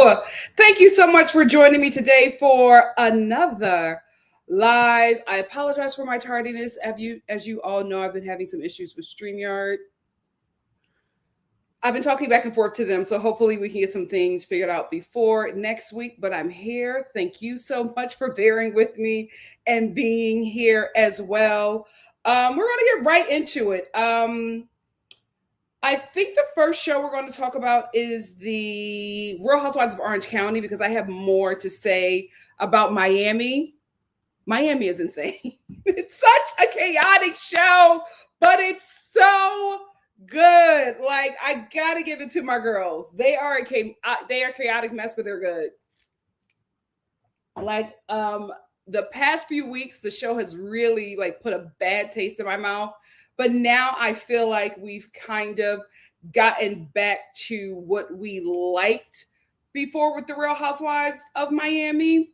Hello. Thank you so much for joining me today for another live. I apologize for my tardiness. As you all know, I've been having some issues with StreamYard. I've been talking back and forth to them, so hopefully we can get some things figured out before next week. But I'm here. Thank you so much for bearing with me and being here as well. We're going to get right into it. I think the first show we're going to talk about is the Real Housewives of Orange County because I have more to say about Miami. Miami is insane. It's such a chaotic show, but it's so good. Like I gotta give it to my girls. They are a chaotic mess, but they're good. Like the past few weeks, the show has really like put a bad taste in my mouth. But now I feel like we've kind of gotten back to what we liked before with the Real Housewives of Miami.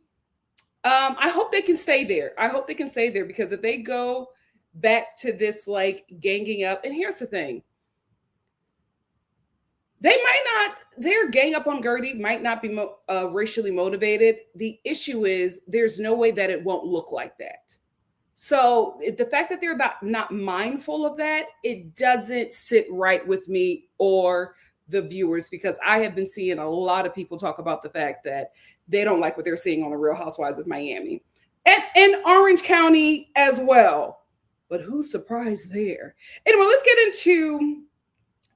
I hope they can stay there. I hope they can stay there because if they go back to this like ganging up, and here's the thing. They might not, their gang up on Gertie might not be racially motivated. The issue is there's no way that it won't look like that. So the fact that they're not mindful of that, it doesn't sit right with me or the viewers because I have been seeing a lot of people talk about the fact that they don't like what they're seeing on the Real Housewives of Miami and Orange County as well. But who's surprised there? Anyway, let's get into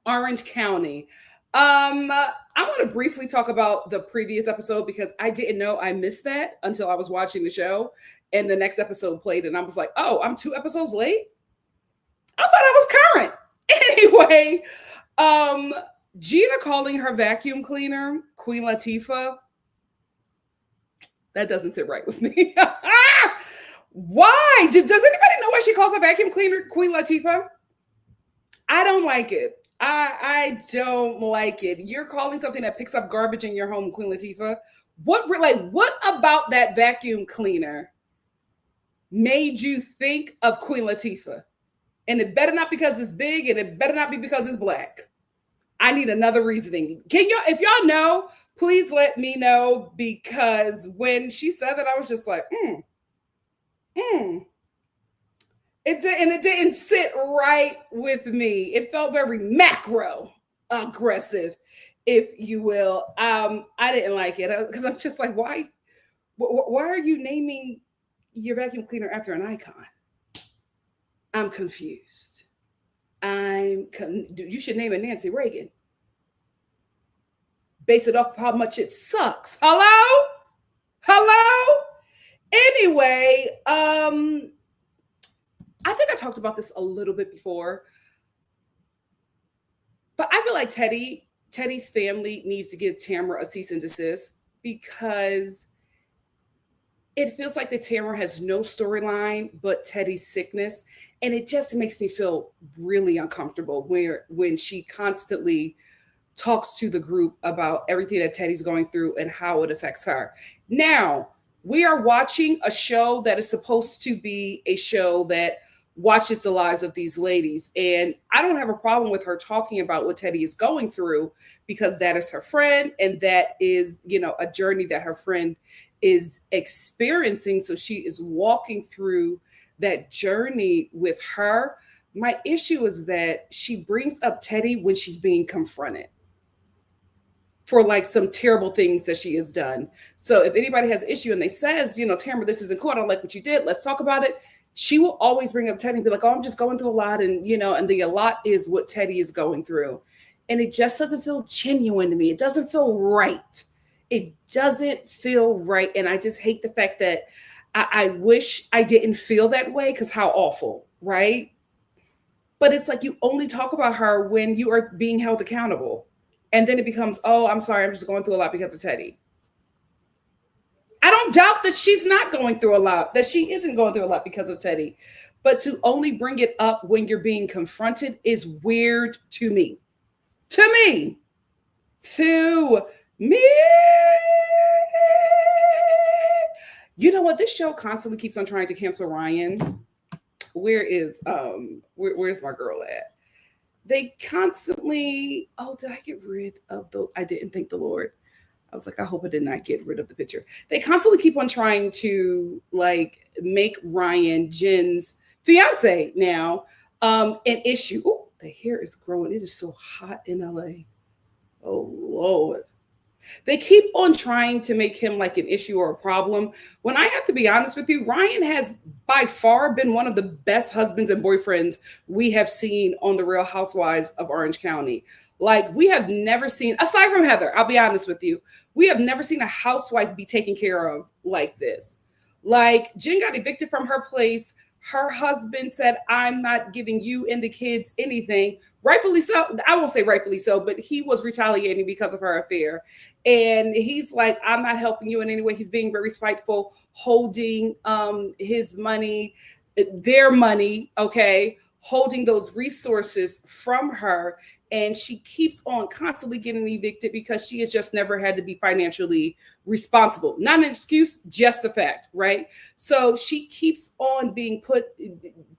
Orange County. I want to briefly talk about the previous episode because I didn't know I missed that until I was watching the show. And the next episode played, and I was like, oh, I'm 2 episodes late? I thought I was current. Anyway, Gina calling her vacuum cleaner Queen Latifah, that doesn't sit right with me. Why? Does anybody know why she calls her vacuum cleaner Queen Latifah? I don't like it. I don't like it. You're calling something that picks up garbage in your home Queen Latifah? What about that vacuum cleaner made you think of Queen Latifah? And it better not because it's big and it better not be because it's black. I need another reasoning. If y'all know, please let me know because when she said that, I was just like, It didn't sit right with me. It felt very macro aggressive, if you will. I didn't like it because I'm just like, why are you naming your vacuum cleaner after an icon? I'm confused. You should name it Nancy Reagan. Base it off how much it sucks. Hello. Anyway, I think I talked about this a little bit before, but I feel like Teddy's family needs to give Tamara a cease and desist because it feels like that Tamara has no storyline but Teddy's sickness. And it just makes me feel really uncomfortable when she constantly talks to the group about everything that Teddy's going through and how it affects her. Now, we are watching a show that is supposed to be a show that watches the lives of these ladies. And I don't have a problem with her talking about what Teddy is going through because that is her friend and that is, a journey that her friend is experiencing. So she is walking through that journey with her. My issue is that she brings up Teddy when she's being confronted for like some terrible things that she has done. So if anybody has an issue and they says, Tamara, this isn't cool, I don't like what you did, let's talk about it. She will always bring up Teddy and be like, oh, I'm just going through a lot. And, and the a lot is what Teddy is going through. And it just doesn't feel genuine to me. It doesn't feel right. It doesn't feel right. And I just hate the fact that I wish I didn't feel that way because how awful, right? But it's like you only talk about her when you are being held accountable. And then it becomes, oh, I'm sorry, I'm just going through a lot because of Teddy. I don't doubt that she's not going through a lot, that she isn't going through a lot because of Teddy. But to only bring it up when you're being confronted is weird to me. To me. You know what? This show constantly keeps on trying to cancel Ryan. Where's my girl at? They constantly, did I get rid of those? I didn't thank the Lord. I was like, I hope I did not get rid of the picture. They constantly keep on trying to like make Ryan, Jen's fiance now, an issue. Oh, the hair is growing. It is so hot in LA. Oh Lord. They keep on trying to make him like an issue or a problem. When I have to be honest with you, Ryan has by far been one of the best husbands and boyfriends we have seen on the Real Housewives of Orange County. Like, we have never seen, aside from Heather, I'll be honest with you, we have never seen a housewife be taken care of like this. Like, Jen got evicted from her place. Her husband said, I'm not giving you and the kids anything. Rightfully so. I won't say rightfully so, but he was retaliating because of her affair. And he's like, I'm not helping you in any way. He's being very spiteful, holding his money, their money, okay, holding those resources from her. And she keeps on constantly getting evicted because she has just never had to be financially responsible. Not an excuse, just a fact, right? So she keeps on being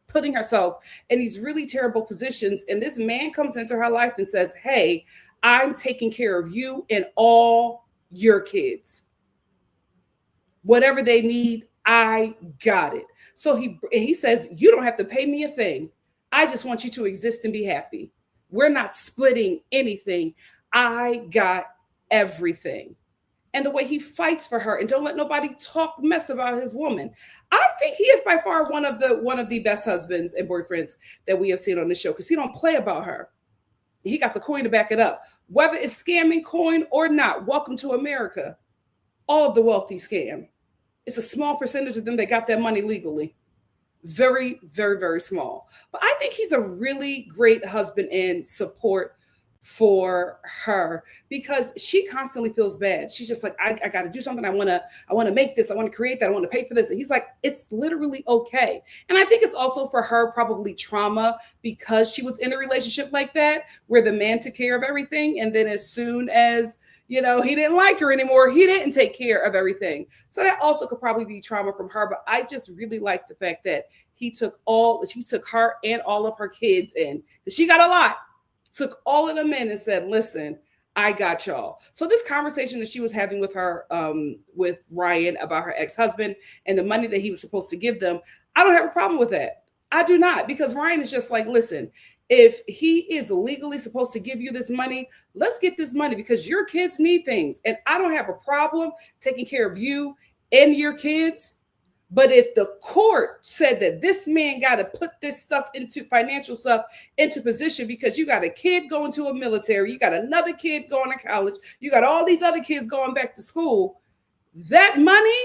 putting herself in these really terrible positions. And this man comes into her life and says, hey, I'm taking care of you and all your kids. Whatever they need, I got it. So he says, you don't have to pay me a thing. I just want you to exist and be happy. We're not splitting anything. I got everything. And the way he fights for her and don't let nobody talk mess about his woman. I think he is by far one of the best husbands and boyfriends that we have seen on the show, because he don't play about her. He got the coin to back it up. Whether it's scamming coin or not, welcome to America. All of the wealthy scam. It's a small percentage of them that got that money legally. Very, very, very small. But I think he's a really great husband and support for her, because she constantly feels bad. She's just like, I got to do something. I want to make this. I want to create that. I want to pay for this. And he's like, it's literally okay. And I think it's also for her probably trauma, because she was in a relationship like that where the man took care of everything. And then as soon as he didn't like her anymore, he didn't take care of everything. So that also could probably be trauma from her. But I just really like the fact that he took her and all of her kids in, because she got a lot, took all of them in and said, listen, I got y'all. So this conversation that she was having with with Ryan about her ex-husband and the money that he was supposed to give them, I don't have a problem with that. I do not, because Ryan is just like, listen, if he is legally supposed to give you this money, let's get this money, because your kids need things. And I don't have a problem taking care of you and your kids. But if the court said that this man got to put this stuff into financial stuff into position, because you got a kid going to a military, you got another kid going to college, you got all these other kids going back to school, that money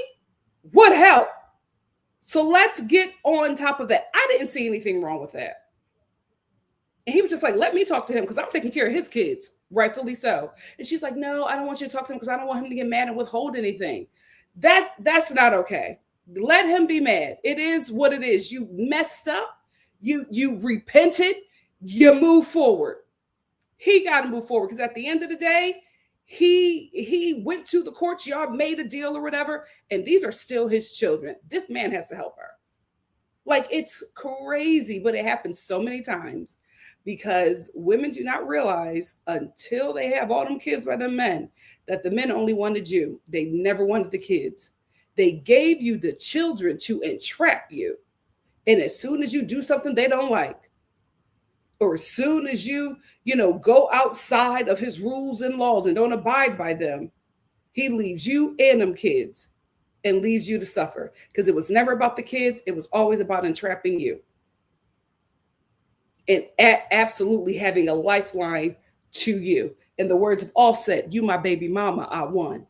would help. So let's get on top of that. I didn't see anything wrong with that. And he was just like, let me talk to him, because I'm taking care of his kids, rightfully so. And she's like, no, I don't want you to talk to him, because I don't want him to get mad and withhold anything. That's not okay. Let him be mad. It is what it is. You messed up. You repented. You move forward. He got to move forward, because at the end of the day, he went to the courts. Y'all made a deal or whatever, and these are still his children. This man has to help her. Like, it's crazy, but it happens so many times, because women do not realize until they have all them kids by the men that the men only wanted you. They never wanted the kids. They gave you the children to entrap you. And as soon as you do something they don't like, or as soon as you go outside of his rules and laws and don't abide by them, he leaves you and them kids and leaves you to suffer. Because it was never about the kids. It was always about entrapping you. And absolutely having a lifeline to you. In the words of Offset, you my baby mama, I won.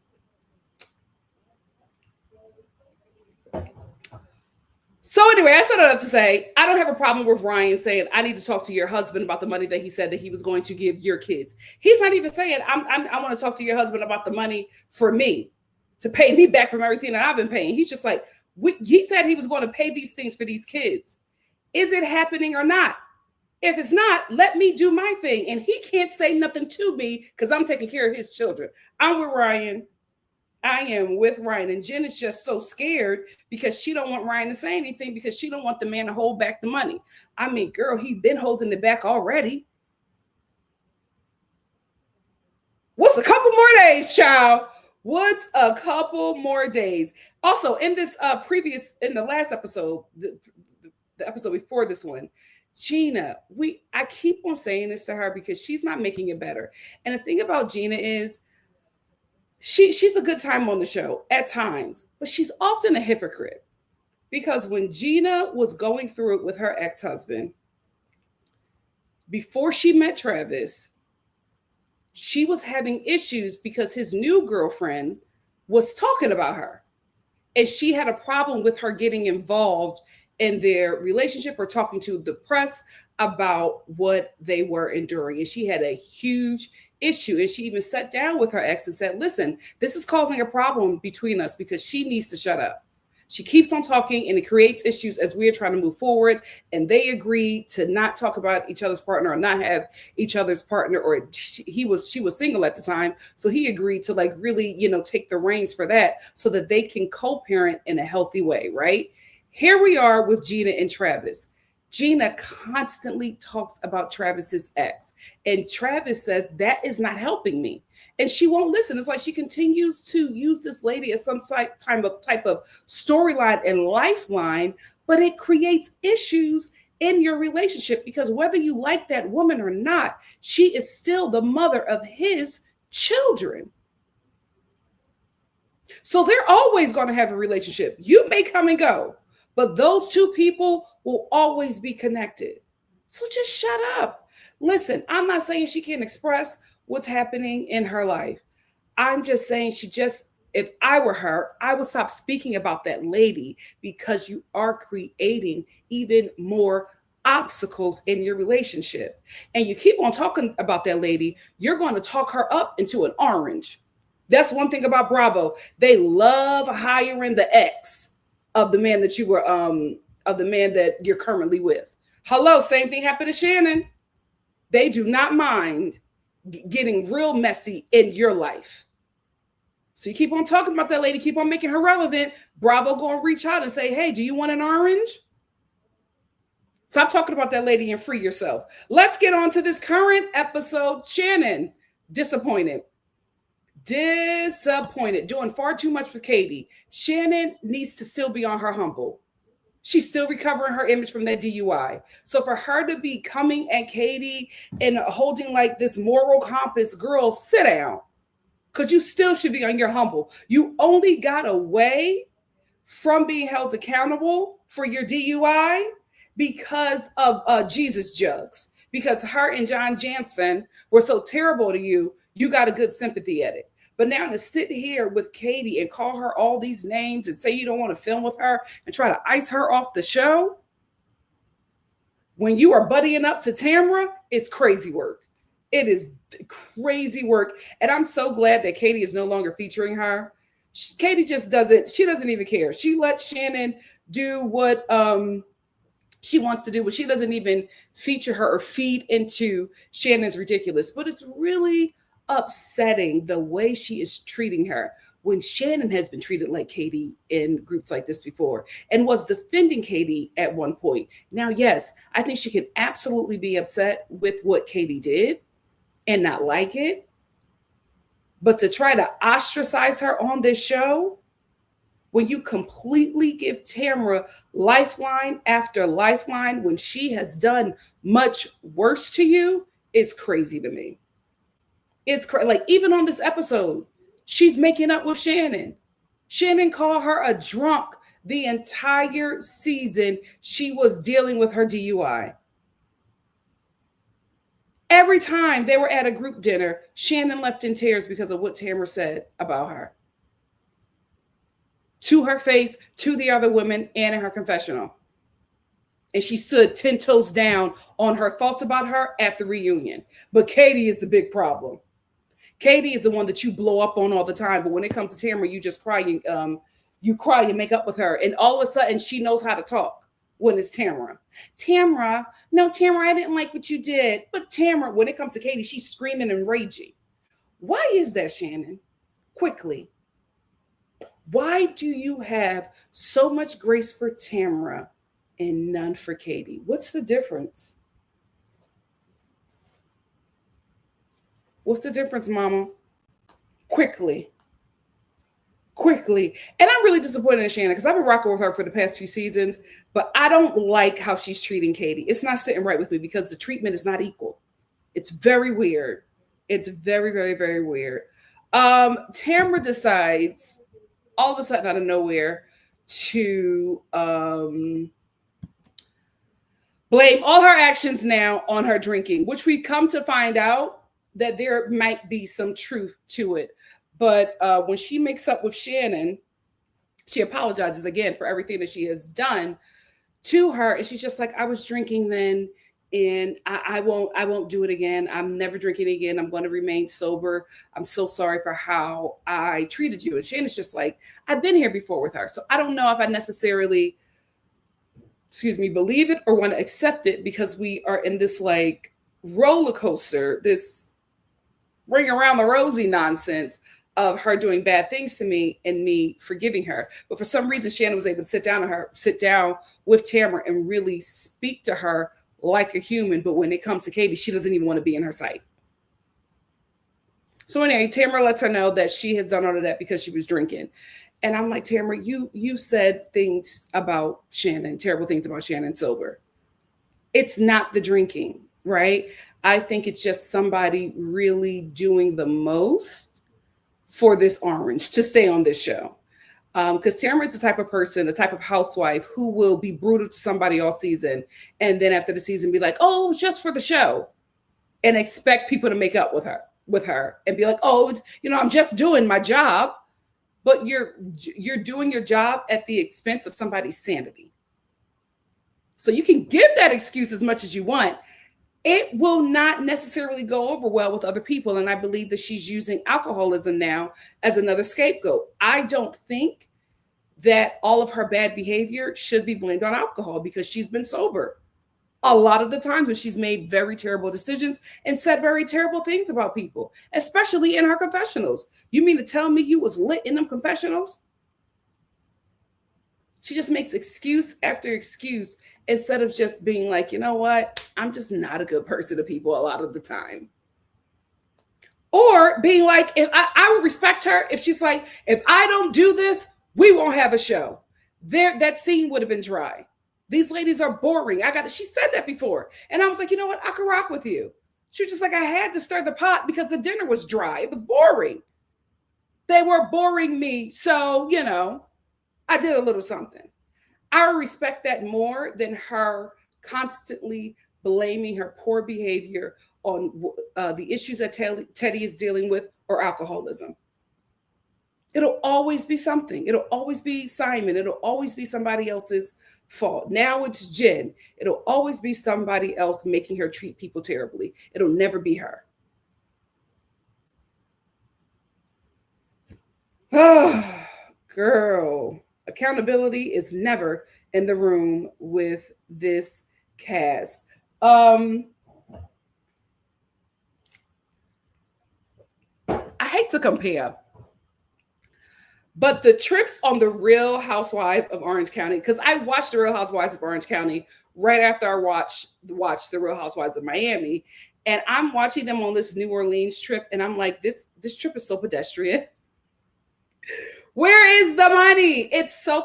So anyway, I said that to say, I don't have a problem with Ryan saying, I need to talk to your husband about the money that he said that he was going to give your kids. He's not even saying, I want to talk to your husband about the money for me, to pay me back from everything that I've been paying. He's just like, he said he was going to pay these things for these kids. Is it happening or not? If it's not, let me do my thing. And he can't say nothing to me, because I'm taking care of his children. I'm with Ryan. I am with Ryan. And Jen is just so scared, because she don't want Ryan to say anything, because she don't want the man to hold back the money. I mean, girl, he's been holding it back already. What's a couple more days, child? What's a couple more days? Also, in this in the last episode, the episode before this one, Gina, I keep on saying this to her because she's not making it better. And the thing about Gina is she's a good time on the show at times, but she's often a hypocrite. Because when Gina was going through it with her ex-husband, before she met Travis, she was having issues because his new girlfriend was talking about her. And she had a problem with her getting involved in their relationship or talking to the press about what they were enduring. And she had a huge issue. And she even sat down with her ex and said, listen, this is causing a problem between us because she needs to shut up. She keeps on talking and it creates issues as we're trying to move forward. And they agree to not talk about each other's partner or not have each other's partner, or she was single at the time. So he agreed to like really, take the reins for that so that they can co-parent in a healthy way, right? Here we are with Gina and Travis. Gina constantly talks about Travis's ex, and Travis says that is not helping me. And she won't listen. It's like she continues to use this lady as some type of storyline and lifeline, but it creates issues in your relationship because whether you like that woman or not, she is still the mother of his children. So they're always going to have a relationship. You may come and go, but those two people will always be connected. So just shut up. Listen, I'm not saying she can't express what's happening in her life. I'm just saying if I were her, I would stop speaking about that lady because you are creating even more obstacles in your relationship. And you keep on talking about that lady, you're going to talk her up into an orange. That's one thing about Bravo. They love hiring the ex of the man that you're currently with. Hello, same thing happened to Shannon. They do not mind getting real messy in your life. So you keep on talking about that lady, keep on making her relevant. Bravo going to reach out and say, hey, do you want an orange? Stop talking about that lady and free yourself. Let's get on to this current episode. Shannon, disappointed, doing far too much with Katie. Shannon needs to still be on her humble. She's still recovering her image from that DUI. So for her to be coming at Katie and holding like this moral compass, girl, sit down. Because you still should be on your humble. You only got away from being held accountable for your DUI because of Jesus jugs. Because her and John Jansen were so terrible to you, you got a good sympathy at it. But now to sit here with Katie and call her all these names and say you don't want to film with her and try to ice her off the show when you are buddying up to Tamra, it's crazy work. It is crazy work. And I'm so glad that Katie is no longer featuring her. Katie just doesn't even care. She lets Shannon do what she wants to do, but she doesn't even feature her or feed into Shannon's ridiculous. But it's really upsetting the way she is treating her when Shannon has been treated like Katie in groups like this before and was defending Katie at one point. Now, yes, I think she can absolutely be upset with what Katie did and not like it. But to try to ostracize her on this show, when you completely give Tamra lifeline after lifeline when she has done much worse to you, is crazy to me. It's like even on this episode, she's making up with Shannon. Shannon called her a drunk the entire season she was dealing with her DUI. Every time they were at a group dinner, Shannon left in tears because of what Tamra said about her. To her face, to the other women, and in her confessional. And she stood 10 toes down on her thoughts about her at the reunion. But Katie is the big problem. Katie is the one that you blow up on all the time. But when it comes to Tamra, you just cry and you cry and make up with her. And all of a sudden, she knows how to talk when it's Tamra. Tamra, I didn't like what you did. But Tamra, when it comes to Katie, she's screaming and raging. Why is that, Shannon? Quickly. Why do you have so much grace for Tamra and none for Katie? What's the difference? What's the difference, Mama? Quickly. quickly. And I'm really disappointed in Shannon because I've been rocking with her for the past few seasons, but I don't like how she's treating Katie. It's not sitting right with me because the treatment is not equal. It's very weird. It's very, very, very weird. Tamra decides all of a sudden out of nowhere to blame all her actions now on her drinking, which we come to find out that there might be some truth to it. But when she makes up with Shannon, she apologizes again for everything that she has done to her, and she's just like, I was drinking then, and I won't do it again. I'm never drinking again. I'm going to remain sober. I'm so sorry for how I treated you. And Shannon's just like, I've been here before with her, so I don't know if I necessarily, believe it or want to accept it, because we are in this like roller coaster, this ring around the rosy nonsense of her doing bad things to me and me forgiving her. But for some reason, Shannon was able to sit down with Tamra and really speak to her like a human. But when it comes to Katie, she doesn't even want to be in her sight. So anyway, Tamra lets her know that she has done all of that because she was drinking. And I'm like, Tamra, you said things about Shannon, terrible things about Shannon sober. It's not the drinking, right? I think it's just somebody really doing the most for this orange to stay on this show. Because Tamra is the type of person, the type of housewife who will be brutal to somebody all season. And then after the season be like, oh, it was just for the show. And expect people to make up with her and be like, oh, I'm just doing my job. But you're doing your job at the expense of somebody's sanity. So you can give that excuse as much as you want. It will not necessarily go over well with other people. And I believe that she's using alcoholism now as another scapegoat. I don't think that all of her bad behavior should be blamed on alcohol, because she's been sober a lot of the times when she's made very terrible decisions and said very terrible things about people, especially in her confessionals. You mean to tell me you was lit in them confessionals? She just makes excuse after excuse instead of just being like, you know what? I'm just not a good person to people a lot of the time. Or being like, if I would respect her if she's like, if I don't do this, we won't have a show. That scene would have been dry. These ladies are boring. She said that before. And I was like, you know what? I could rock with you. She was just like, I had to stir the pot because the dinner was dry. It was boring. They were boring me. So, I did a little something. I respect that more than her constantly blaming her poor behavior on the issues that Teddy is dealing with, or alcoholism. It'll always be something. It'll always be Simon. It'll always be somebody else's fault. Now it's Jen. It'll always be somebody else making her treat people terribly. It'll never be her. Oh, girl. Accountability is never in the room with this cast. I hate to compare, but the trips on the Real Housewives of Orange County, because I watched the Real Housewives of Orange County right after I watched the Real Housewives of Miami, and I'm watching them on this New Orleans trip, and I'm like, this trip is so pedestrian. Where is the money? It's so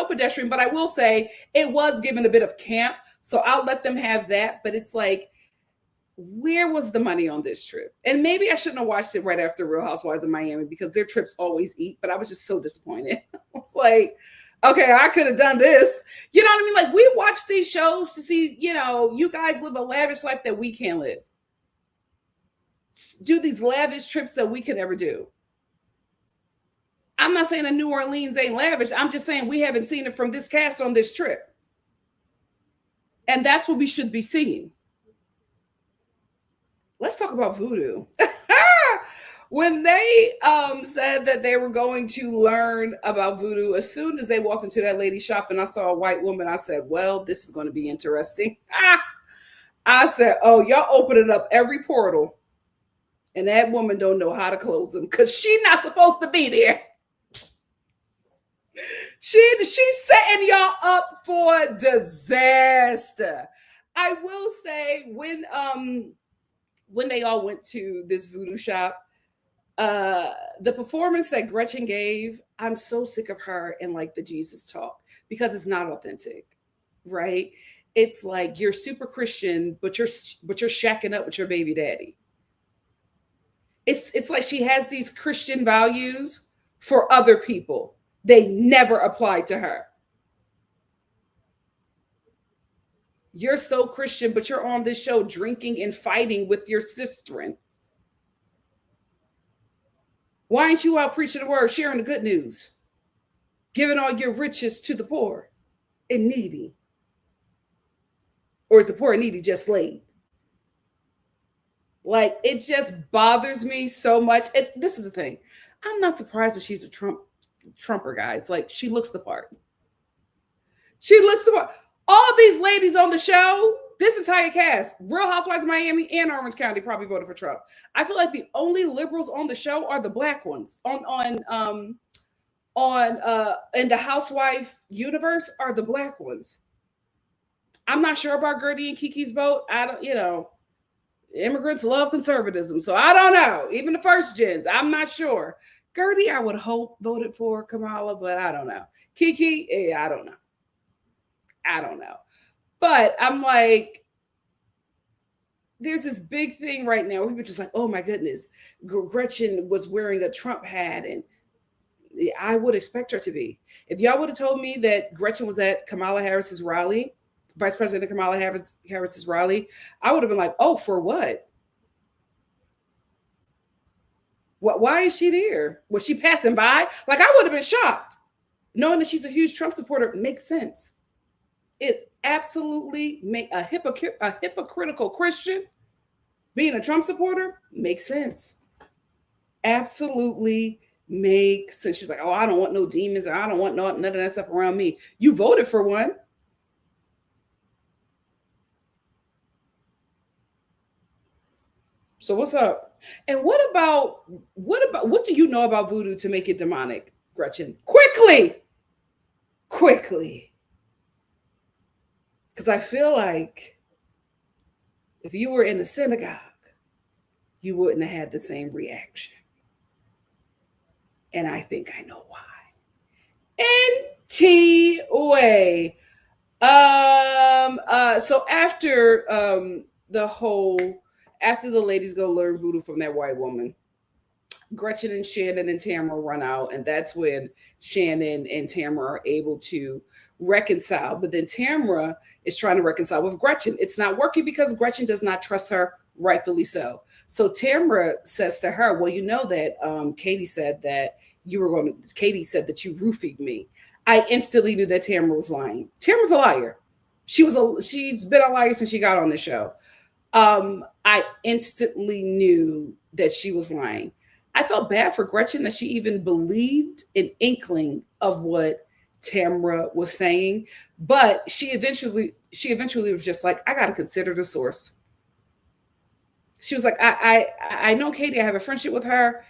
pedestrian, but I will say it was given a bit of camp, so I'll let them have that. But it's like, where was the money on this trip? And maybe I shouldn't have watched it right after Real Housewives of Miami, because their trips always eat, but I was just so disappointed. I was like, okay, I could have done this. You know what I mean? Like, we watch these shows to see, you guys live a lavish life that we can't live. Do these lavish trips that we could never do. I'm not saying that New Orleans ain't lavish. I'm just saying we haven't seen it from this cast on this trip. And that's what we should be seeing. Let's talk about voodoo. When they said that they were going to learn about voodoo, as soon as they walked into that lady shop and I saw a white woman, I said, well, this is going to be interesting. I said, oh, y'all opening up every portal. And that woman don't know how to close them, because she's not supposed to be there. She's setting y'all up for disaster. I will say, when they all went to this voodoo shop, The performance that Gretchen gave, I'm so sick of her and like the Jesus talk because it's not authentic, right? It's like you're super Christian, but you're shacking up with your baby daddy. It's like she has these Christian values for other people. They never apply to her. You're so Christian, but you're on this show drinking and fighting with your sister. Why ain't you out preaching the word, sharing the good news, giving all your riches to the poor and needy? Or is the poor and needy just laid? Like, it just bothers me so much. And this is the thing. I'm not surprised that she's a Trumper, guys. Like, she looks the part. She looks the part. All these ladies on the show, this entire cast, Real Housewives of Miami and Orange County, probably voted for Trump. I feel like the only liberals on the show are the black ones. In the housewife universe are the black ones. I'm not sure about Gertie and Kiki's vote. I don't, immigrants love conservatism. So I don't know. Even the first gens, I'm not sure. Gertie, I would hope voted for Kamala, but I don't know. Kiki, I don't know. But I'm like, there's this big thing right now where people just like, oh my goodness, Gretchen was wearing a Trump hat, and I would expect her to be. If y'all would have told me that Gretchen was at Kamala Harris's rally, Vice President Kamala Harris's rally, I would have been like, oh, for what? Why is she there? Was she passing by? Like, I would have been shocked. Knowing that she's a huge Trump supporter makes sense. It absolutely makes a hypocritical Christian being a Trump supporter makes sense. Absolutely makes sense. She's like, oh, I don't want no demons, or I don't want none of that stuff around me. You voted for one. So what's up? And what do you know about voodoo to make it demonic, Gretchen? Quickly. Because I feel like if you were in the synagogue, you wouldn't have had the same reaction. And I think I know why. Way. So after the ladies go learn voodoo from that white woman, Gretchen and Shannon and Tamara run out, and that's when Shannon and Tamara are able to reconcile. But then Tamara is trying to reconcile with Gretchen. It's not working because Gretchen does not trust her, rightfully so. So Tamara says to her, well, you know that Katie said that you roofied me. I instantly knew that Tamara was lying. Tamara's a liar. She's been a liar since she got on the show. I instantly knew that she was lying. I felt bad for Gretchen that she even believed an inkling of what Tamara was saying, but she eventually was just like, I got to consider the source. She was like, I know Katie, I have a friendship with her.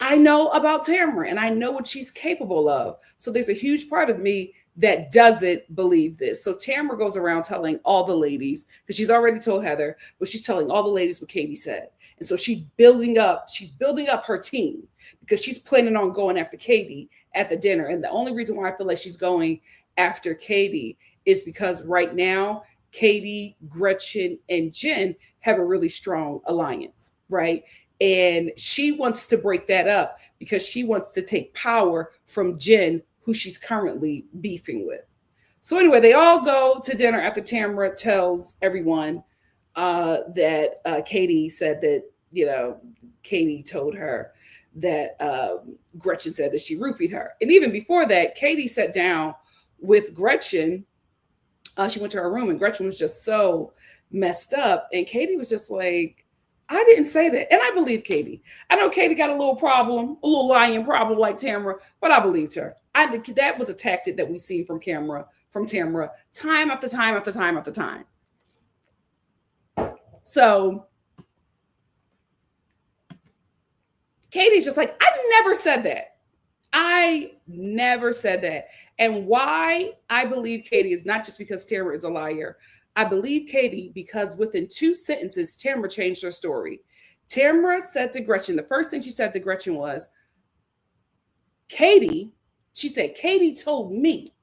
I know about Tamara and I know what she's capable of. So there's a huge part of me that doesn't believe this. So Tamara goes around telling all the ladies, because she's already told Heather, but she's telling all the ladies what Katie said. And so she's building up her team because she's planning on going after Katie at the dinner. And the only reason why I feel like she's going after Katie is because right now, Katie, Gretchen, and Jen have a really strong alliance, right? And she wants to break that up because she wants to take power from Jen, who she's currently beefing with. So anyway, they all go to dinner after Tamara tells everyone that Katie said that, Katie told her that Gretchen said that she roofied her. And even before that, Katie sat down with Gretchen. She went to her room and Gretchen was just so messed up. And Katie was just like, I didn't say that. And I believe Katie. I know Katie got a little lying problem like Tamara, but I believed her. That was a tactic that we've seen from Tamara time after time after time after time. So Katie's just like, I never said that. I never said that. And why I believe Katie is not just because Tamara is a liar. I believe Katie because within 2 sentences, Tamara changed her story. Tamara said to Gretchen, the first thing she said to Gretchen was, Katie, she said, Katie told me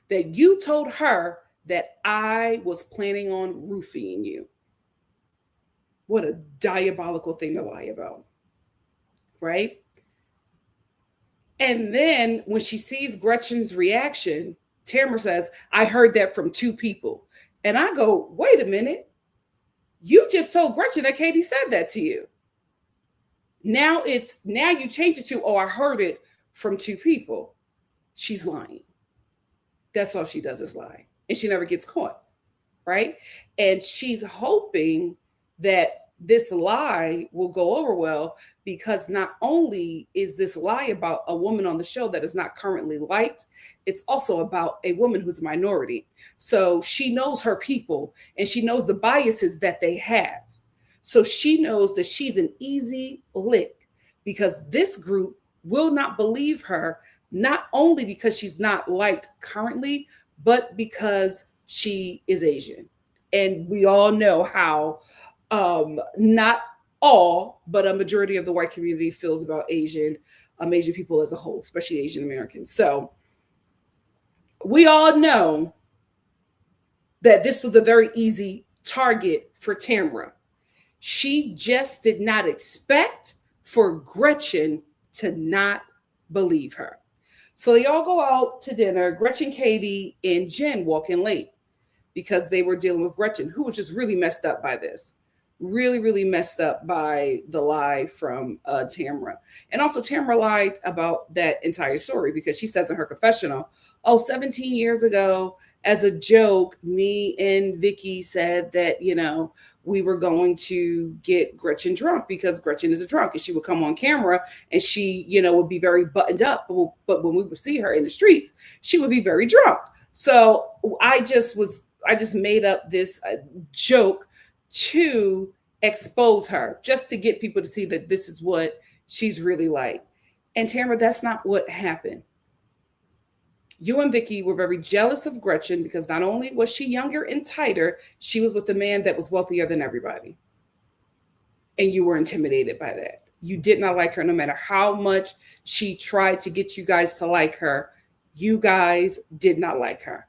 that you told her that I was planning on roofing you. What a diabolical thing to lie about, right? And then when she sees Gretchen's reaction, Tamara says, I heard that from two people. And I go, wait a minute. You just told Gretchen that Katie said that to you. Now you change it to, oh, I heard it from two people. She's lying. That's all she does is lie. And she never gets caught, right? And she's hoping that this lie will go over well, because not only is this lie about a woman on the show that is not currently liked, it's also about a woman who's a minority. So she knows her people and she knows the biases that they have. So she knows that she's an easy lick, because this group will not believe her, not only because she's not liked currently, but because she is Asian. And we all know how not all, but a majority of the white community feels about Asian people as a whole, especially Asian Americans. So we all know that this was a very easy target for Tamara. She just did not expect for Gretchen to not believe her. So they all go out to dinner. Gretchen, Katie, and Jen walk in late because they were dealing with Gretchen, who was just really messed up by this. Really, really messed up by the lie from Tamara. And also Tamara lied about that entire story, because she says in her confessional, 17 years ago, as a joke, me and Vicky said that, we were going to get Gretchen drunk because Gretchen is a drunk, and she would come on camera and she, would be very buttoned up. But when we would see her in the streets, she would be very drunk. So I just made up this joke to expose her, just to get people to see that this is what she's really like. And Tamara, that's not what happened. You and Vicky were very jealous of Gretchen because not only was she younger and tighter, she was with a man that was wealthier than everybody. And you were intimidated by that. You did not like her, no matter how much she tried to get you guys to like her. You guys did not like her.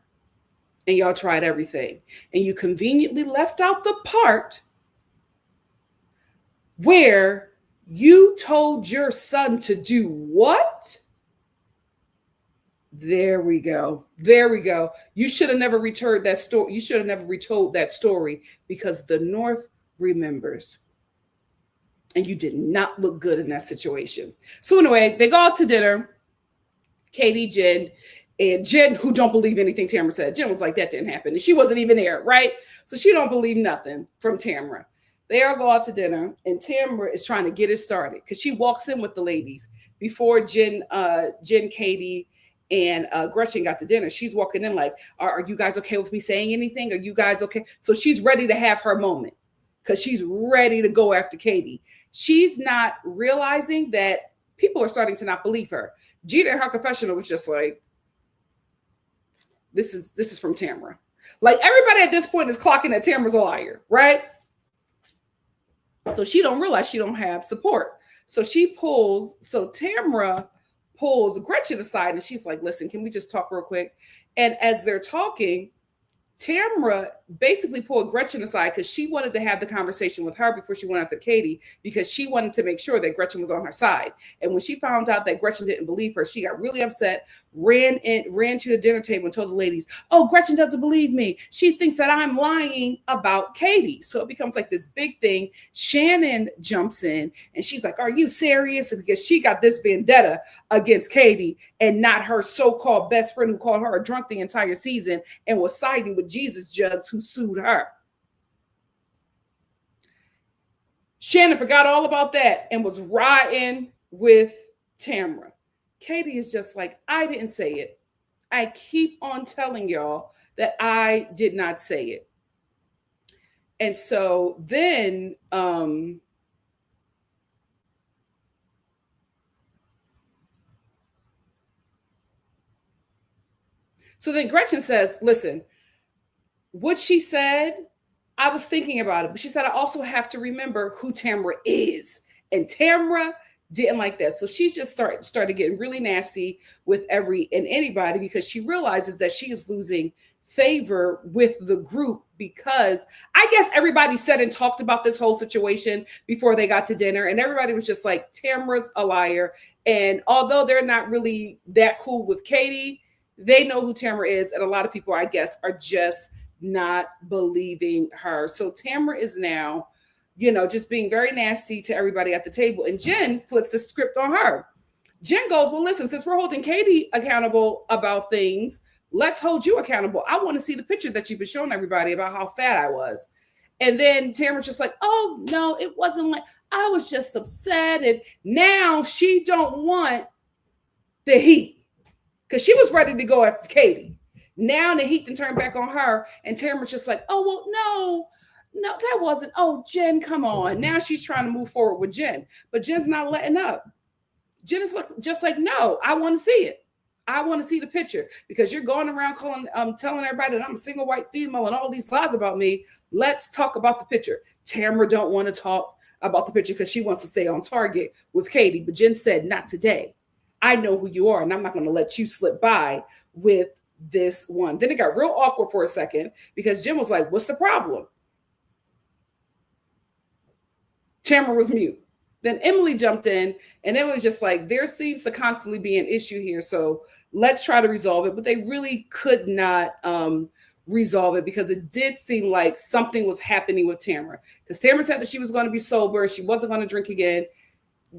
And y'all tried everything. And you conveniently left out the part where you told your son to do what? There we go. You should have never retold that story. You should have never retold that story, because the North remembers. And you did not look good in that situation. So anyway, they go out to dinner. Katie, Jen, and Jen, who don't believe anything Tamara said. Jen was like, that didn't happen. And she wasn't even there, right? So she don't believe nothing from Tamara. They all go out to dinner, and Tamara is trying to get it started because she walks in with the ladies before Jen, Katie, and Gretchen got to dinner. She's walking in like, are you guys okay with me saying anything? Are you guys okay? So she's ready to have her moment because she's ready to go after Katie. She's not realizing that people are starting to not believe her. Gina, her confessional, was just like, this is from Tamara. Like, everybody at this point is clocking that Tamara's a liar, right? So she don't realize she don't have support. So Tamara pulls Gretchen aside, and she's like, listen, can we just talk real quick? And as they're talking, Tamara basically pulled Gretchen aside because she wanted to have the conversation with her before she went after Katie, because she wanted to make sure that Gretchen was on her side. And when she found out that Gretchen didn't believe her, she got really upset, ran to the dinner table and told the ladies, oh, Gretchen doesn't believe me. She thinks that I'm lying about Katie. So it becomes like this big thing. Shannon jumps in and she's like, are you serious? Because she got this vendetta against Katie and not her so-called best friend who called her a drunk the entire season and was siding with Jesus Jugs who sued her. Shannon forgot all about that and was riding with Tamara. Katie is just like, I didn't say it. I keep on telling y'all that I did not say it. And so then Gretchen says, listen, what she said, I was thinking about it, but she said, I also have to remember who Tamra is. And Tamra didn't like that. So she just started getting really nasty with every and anybody because she realizes that she is losing favor with the group because I guess everybody said and talked about this whole situation before they got to dinner. And everybody was just like, Tamra's a liar. And although they're not really that cool with Katie, they know who Tamra is. And a lot of people, I guess, are just not believing her. So Tamra is now, just being very nasty to everybody at the table. And Jen flips the script on her. Jen goes, well, listen, since we're holding Katie accountable about things, let's hold you accountable. I want to see the picture that you've been showing everybody about how fat I was. And then Tamra's just like, oh, no, it wasn't like, I was just upset. And now she don't want the heat because she was ready to go after Katie. Now the heat can turn back on her. And Tamra's just like, oh, well, no, that wasn't. Oh, Jen, come on. Now she's trying to move forward with Jen. But Jen's not letting up. Jen is just like, no, I want to see it. I want to see the picture because you're going around telling everybody that I'm a single white female and all these lies about me. Let's talk about the picture. Tamra don't want to talk about the picture because she wants to stay on target with Katie. But Jen said, not today. I know who you are, and I'm not going to let you slip by with this one. Then it got real awkward for a second because Jen was like, what's the problem? Tamra was mute. Then Emily jumped in, and Emily was just like, there seems to constantly be an issue here, so let's try to resolve it. But they really could not resolve it because it did seem like something was happening with Tamra. Because Tamra said that she was going to be sober, she wasn't going to drink again.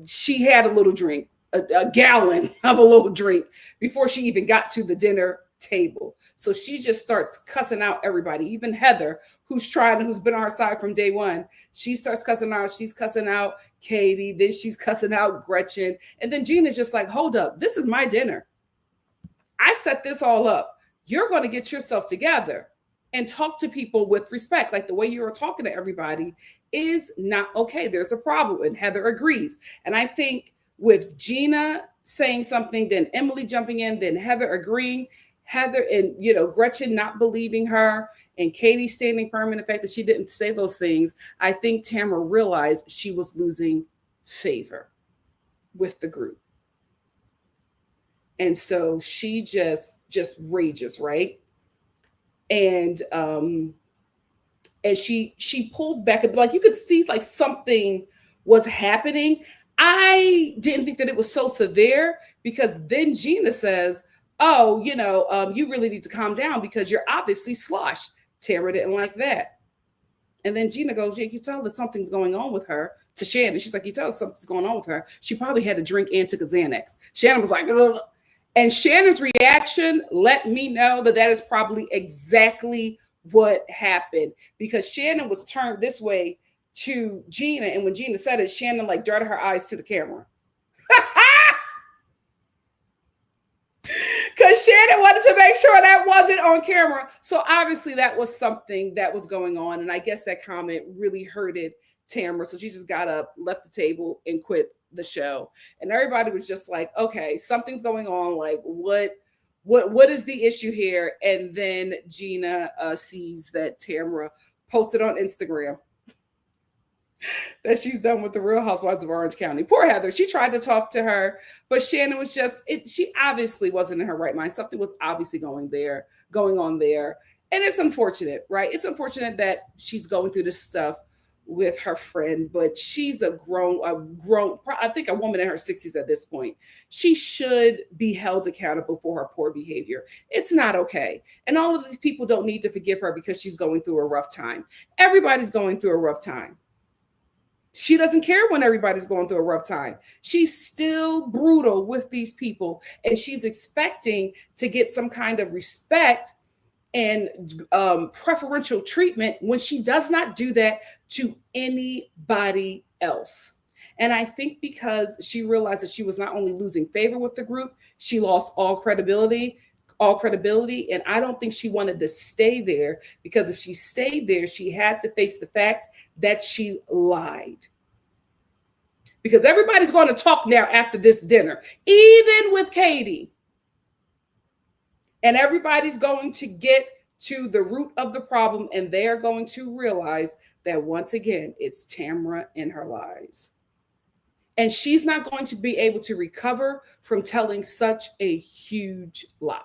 She had a little drink, a gallon of a little drink before she even got to the dinner table. So she just starts cussing out everybody, even Heather, who's been on her side from day one. She starts cussing out. She's cussing out Katie. Then she's cussing out Gretchen. And then Gina's just like, hold up. This is my dinner. I set this all up. You're going to get yourself together and talk to people with respect. Like the way you were talking to everybody is not okay. There's a problem. And Heather agrees. And I think with Gina saying something, then Emily jumping in, then Heather agreeing, Heather and Gretchen not believing her, and Katie standing firm in the fact that she didn't say those things, I think Tamra realized she was losing favor with the group. And so she just rages, right? And she pulls back, and like you could see like something was happening. I didn't think that it was so severe because then Gina says, oh, you really need to calm down because you're obviously sloshed. Tamra didn't like that. And then Gina goes, yeah, you tell that something's going on with her to Shannon. She's like, you tell us something's going on with her. She probably had a drink and took a Xanax. Shannon was like, ugh. And Shannon's reaction let me know that is probably exactly what happened because Shannon was turned this way to Gina. And when Gina said it, Shannon like darted her eyes to the camera. Because Shannon wanted to make sure that wasn't on camera. So obviously that was something that was going on. And I guess that comment really hurted Tamra. So she just got up, left the table, and quit the show. And everybody was just like, okay, something's going on. Like, what is the issue here? And then Gina sees that Tamra posted on Instagram that she's done with the Real Housewives of Orange County. Poor Heather. She tried to talk to her, but Shannon was she obviously wasn't in her right mind. Something was obviously going on there. And it's unfortunate, right? It's unfortunate that she's going through this stuff with her friend, but she's a grown, I think a woman in her 60s at this point. She should be held accountable for her poor behavior. It's not okay. And all of these people don't need to forgive her because she's going through a rough time. Everybody's going through a rough time. She doesn't care when everybody's going through a rough time. She's still brutal with these people, and she's expecting to get some kind of respect and preferential treatment when she does not do that to anybody else. And I think because she realized that she was not only losing favor with the group, she lost all credibility. And I don't think she wanted to stay there because if she stayed there, she had to face the fact that she lied. Because everybody's going to talk now after this dinner, even with Katie. And everybody's going to get to the root of the problem, and they are going to realize that once again, it's Tamra and her lies. And she's not going to be able to recover from telling such a huge lie.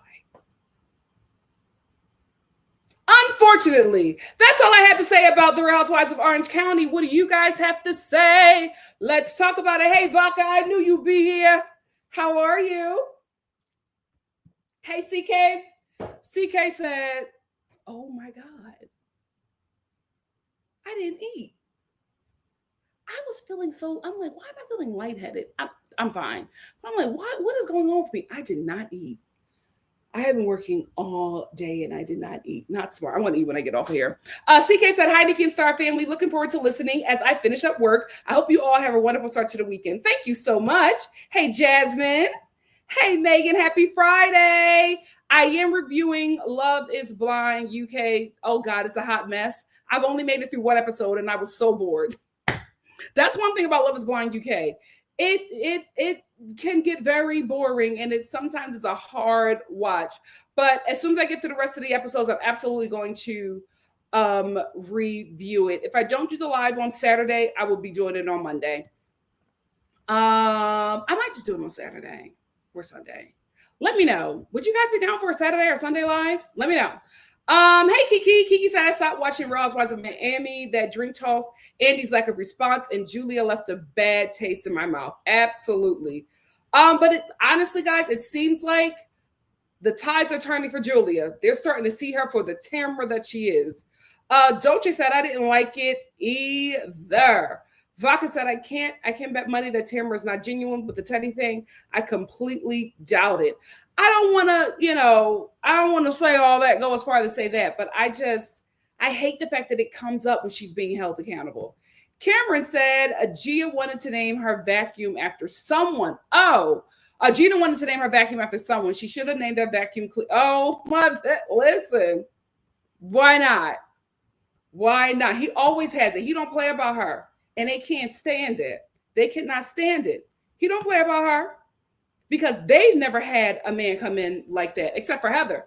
Unfortunately, that's all I had to say about the Real Housewives of Orange County. What do you guys have to say? Let's talk about it. Hey, Vodka, I knew you'd be here. How are you? Hey, CK. CK said, oh my God, I didn't eat. I was feeling I'm like, why am I feeling lightheaded? I'm fine. But I'm like, what is going on with me? I did not eat. I have been working all day and I did not eat. Not smart. I want to eat when I get off here. CK said, hi, Nikki&Star family. Looking forward to listening as I finish up work. I hope you all have a wonderful start to the weekend. Thank you so much. Hey, Jasmine. Hey, Megan. Happy Friday. I am reviewing Love is Blind UK. Oh, God, it's a hot mess. I've only made it through one episode and I was so bored. That's one thing about Love is Blind UK. It can get very boring and it sometimes is a hard watch. But as soon as I get through the rest of the episodes, I'm absolutely going to review it. If I don't do the live on Saturday, I will be doing it on Monday. I might just do it on Saturday or Sunday. Let me know. Would you guys be down for a Saturday or Sunday live? Let me know. Hey, Kiki. Kiki said I stopped watching Real Housewives of Miami. That drink toss, Andy's lack of response, and Julia left a bad taste in my mouth. Absolutely. But honestly, guys, it seems like the tides are turning for Julia. They're starting to see her for the Tamra that she is. Dolce said I didn't like it either. Vodka said I can't bet money that Tamra is not genuine with the Teddy thing. I completely doubt it. I don't want to say all that, go as far as to say that, but I hate the fact that it comes up when she's being held accountable. Cameron said Gia wanted to name her vacuum after someone. Gina wanted to name her vacuum after someone. She should have named that vacuum. Listen, why not? Why not? He always has it. He don't play about her, and they can't stand it. They cannot stand it. He don't play about her. Because they've never had a man come in like that, except for Heather.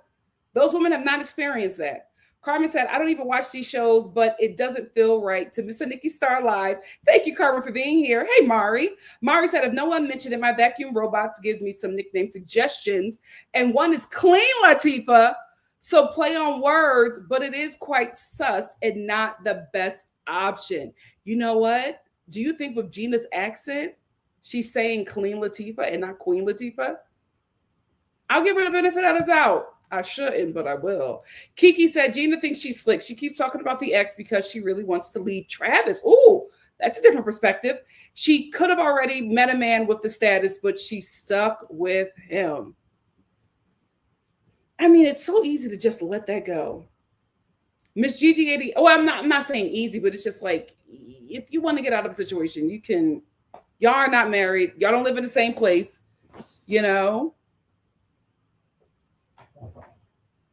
Those women have not experienced that. Carmen said, I don't even watch these shows, but it doesn't feel right to miss a NikkiStar live. Thank you, Carmen, for being here. Hey, Mari. Mari said, if no one mentioned it, my vacuum robots give me some nickname suggestions. And one is Clean Latifah. So play on words, but it is quite sus and not the best option. You know what? Do you think with Gina's accent, she's saying Clean Latifah and not Queen Latifah? I'll give her the benefit of the doubt. I shouldn't, but I will. Kiki said, Gina thinks she's slick. She keeps talking about the ex because she really wants to leave Travis. Ooh, that's a different perspective. She could have already met a man with the status, but she stuck with him. I mean, it's so easy to just let that go. Miss GG80, I'm not saying easy, but it's just like, if you want to get out of a situation, you can. Y'all are not married. Y'all don't live in the same place, you know?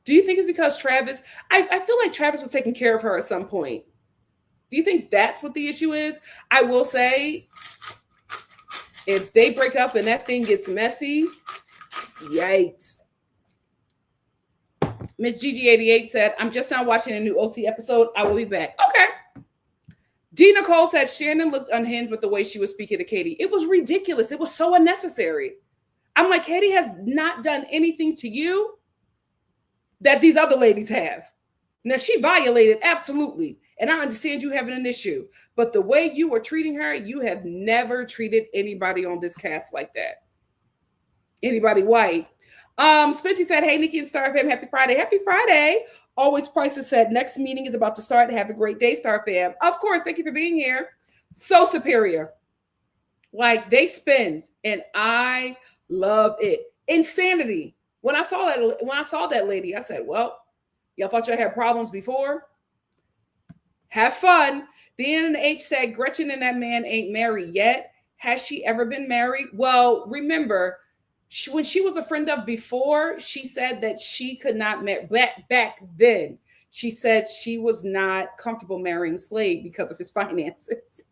Do you think it's because Travis, I feel like Travis was taking care of her at some point. Do you think that's what the issue is? I will say, if they break up and that thing gets messy, yikes. Miss GG88 said, I'm just now watching a new OC episode. I will be back. Okay. D. Nicole said Shannon looked unhinged with the way she was speaking to Katie. It was ridiculous. It was so unnecessary. I'm like, Katie has not done anything to you that these other ladies have. Now, she violated, absolutely. And I understand you having an issue. But the way you were treating her, you have never treated anybody on this cast like that. Anybody white. Spency said, hey, Nikki&Star fam, happy Friday. Happy Friday. Always Prices said, next meeting is about to start. Have a great day, Star fam. Of course, thank you for being here. So superior. Like, they spend, and I love it. Insanity. When I saw that lady, I said, well, y'all thought y'all had problems before? Have fun. The NH said, Gretchen and that man ain't married yet. Has she ever been married? Well, remember, when she was a friend of before, she said that she could not marry back then. She said she was not comfortable marrying Slade because of his finances.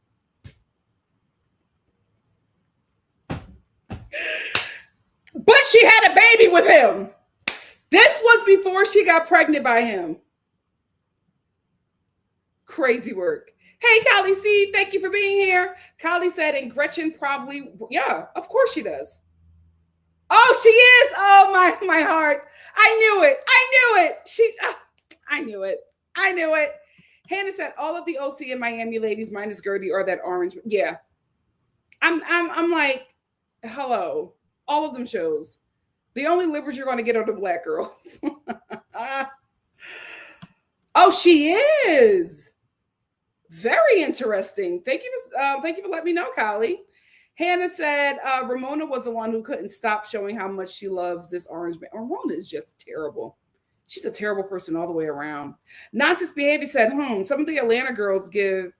But she had a baby with him. This was before she got pregnant by him. Crazy work. Hey, Callie Steve, thank you for being here. Callie said, and Gretchen probably, yeah, of course she does. Oh, she is. Oh, my heart. I knew it. I knew it. I knew it. Hannah said, all of the OC in Miami ladies minus Gertie are that orange. Yeah. I'm like, hello. All of them shows. The only livers you're going to get are the black girls. Oh, she is. Very interesting. Thank you for letting me know, Kylie. Hannah said Ramona was the one who couldn't stop showing how much she loves this orange man. Ramona is just terrible. She's a terrible person all the way around. Nonsense Behavior said, some of the Atlanta girls give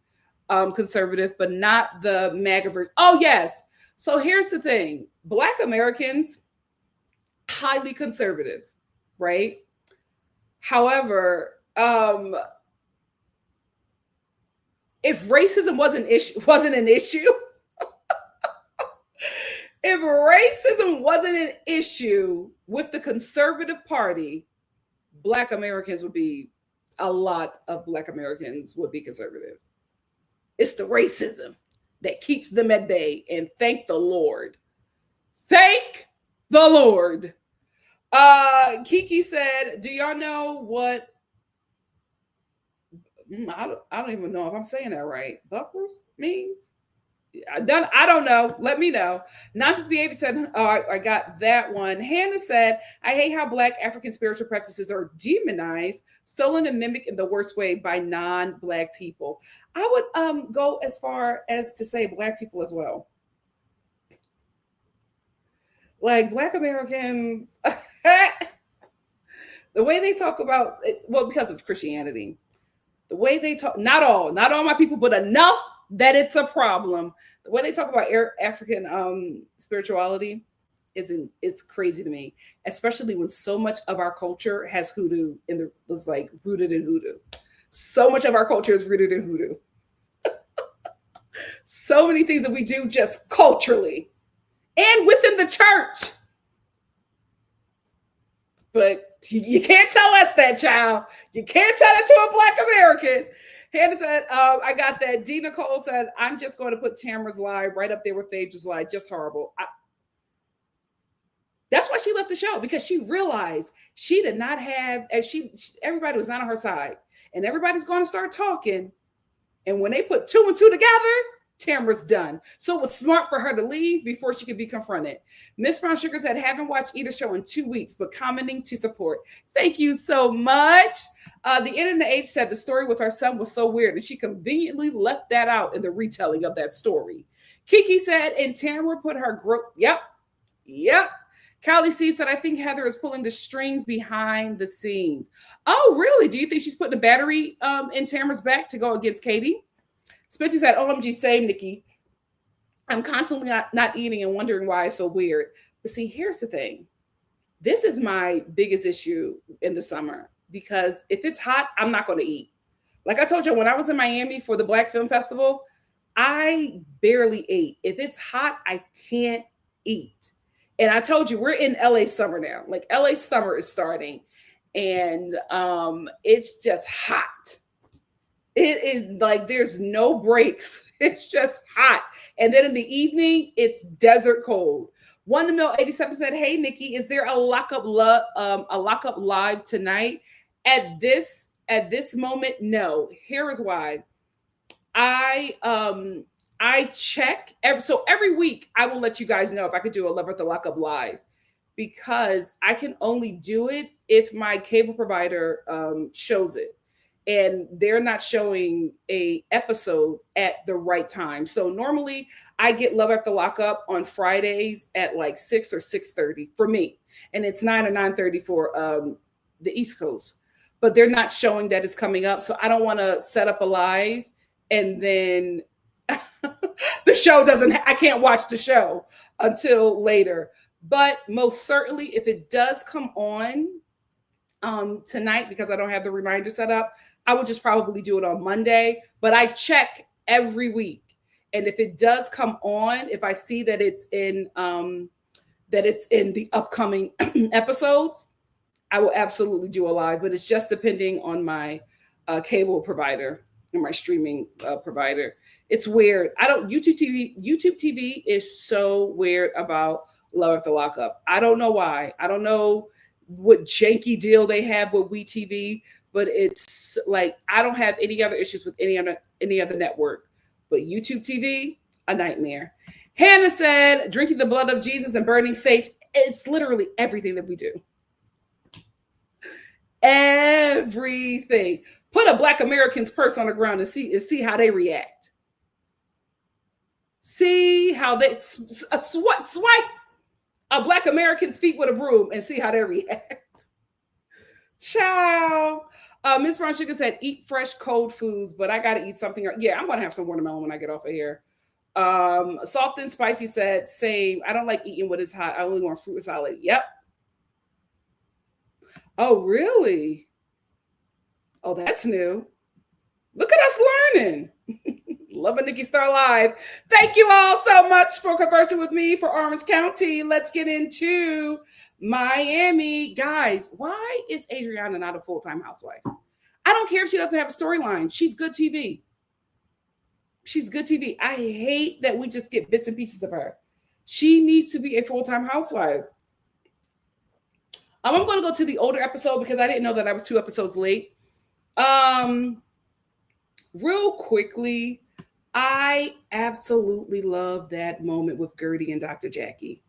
conservative, but not the MAGA version. Oh, yes. So here's the thing. Black Americans, highly conservative, right? However, if racism wasn't an issue, if racism wasn't an issue with the conservative party, a lot of Black Americans would be conservative. It's the racism that keeps them at bay. And thank the Lord. Thank the Lord. Kiki said, do y'all know what? I don't even know if I'm saying that right. Buckles means? I don't know. Let me know. Nonsense Behavior said, I got that one. Hannah said, I hate how Black African spiritual practices are demonized, stolen and mimicked in the worst way by non-Black people. I would go as far as to say Black people as well. Like Black Americans, the way they talk about it, well, because of Christianity, the way they talk, not all my people, but enough that it's a problem. The way they talk about African spirituality it's crazy to me, especially when so much of our culture has hoodoo was like rooted in hoodoo. So much of our culture is rooted in hoodoo. So many things that we do just culturally and within the church. But you can't tell us that, child. You can't tell it to a Black American. Hannah said, I got that. D. Nicole said, I'm just going to put Tamara's lie right up there with Phaedra's lie. Just horrible. That's why she left the show, because she realized she did not have, everybody was not on her side. And everybody's going to start talking. And when they put 2 and 2 together, Tamara's done. So it was smart for her to leave before she could be confronted. Miss Brown Sugar said, haven't watched either show in 2 weeks, but commenting to support. Thank you so much. The Internet Age said the story with her son was so weird, and she conveniently left that out in the retelling of that story. Kiki said, and Tamara put her Yep. Callie C said, I think Heather is pulling the strings behind the scenes. Oh, really? Do you think she's putting a battery in Tamara's back to go against Katie? Spencer said, OMG, same, Nikki. I'm constantly not eating and wondering why I feel weird. But see, here's the thing. This is my biggest issue in the summer, because if it's hot, I'm not going to eat. Like I told you, when I was in Miami for the Black Film Festival, I barely ate. If it's hot, I can't eat. And I told you, we're in LA summer now. Like LA summer is starting, and it's just hot. It is like there's no breaks. It's just hot. And then in the evening, it's desert cold. 1-Mil87 said, hey, Nikki, is there a lockup live tonight? At this moment, no. Here is why. I check every week. I will let you guys know if I could do a Love at the Lockup live, because I can only do it if my cable provider shows it, and they're not showing a episode at the right time. So normally I get Love After Lockup on Fridays at like 6 or 6:30 for me, and it's 9 or 9:30 for the East Coast. But they're not showing that it's coming up, so I don't want to set up a live and then the show I can't watch the show until later. But most certainly, if it does come on tonight, because I don't have the reminder set up, I would just probably do it on Monday. But I check every week, and if it does come on, if I see that it's in the upcoming episodes, I will absolutely do a live, but it's just depending on my cable provider and my streaming provider. It's weird. I don't YouTube TV. YouTube TV is so weird about Love After Lockup. I don't know why. I don't know what janky deal they have with WeTV, but it's like I don't have any other issues with any other network, but YouTube TV, a nightmare. Hannah said, "Drinking the blood of Jesus and burning sage." It's literally everything that we do. Everything. Put a Black American's purse on the ground and see how they react. See how they swipe a Black American's feet with a broom and see how they react. Ciao. Miss Brown Sugar said, "Eat fresh, cold foods, but I got to eat something." Yeah, I'm going to have some watermelon when I get off of here. Soft and Spicy said, "Same. I don't like eating when it's hot. I only want fruit salad." Yep. Oh, really? Oh, that's new. Look at us learning. Love a NikkiStar Live. Thank you all so much for conversing with me for Orange County. Let's get into Miami. Guys, why is Adriana not a full-time housewife? I don't care if she doesn't have a storyline. She's good TV. She's good TV. I hate that we just get bits and pieces of her. She needs to be a full-time housewife. I'm going to go to the older episode because I didn't know that I was 2 episodes late. Real quickly, I absolutely love that moment with Gertie and Dr. Jackie.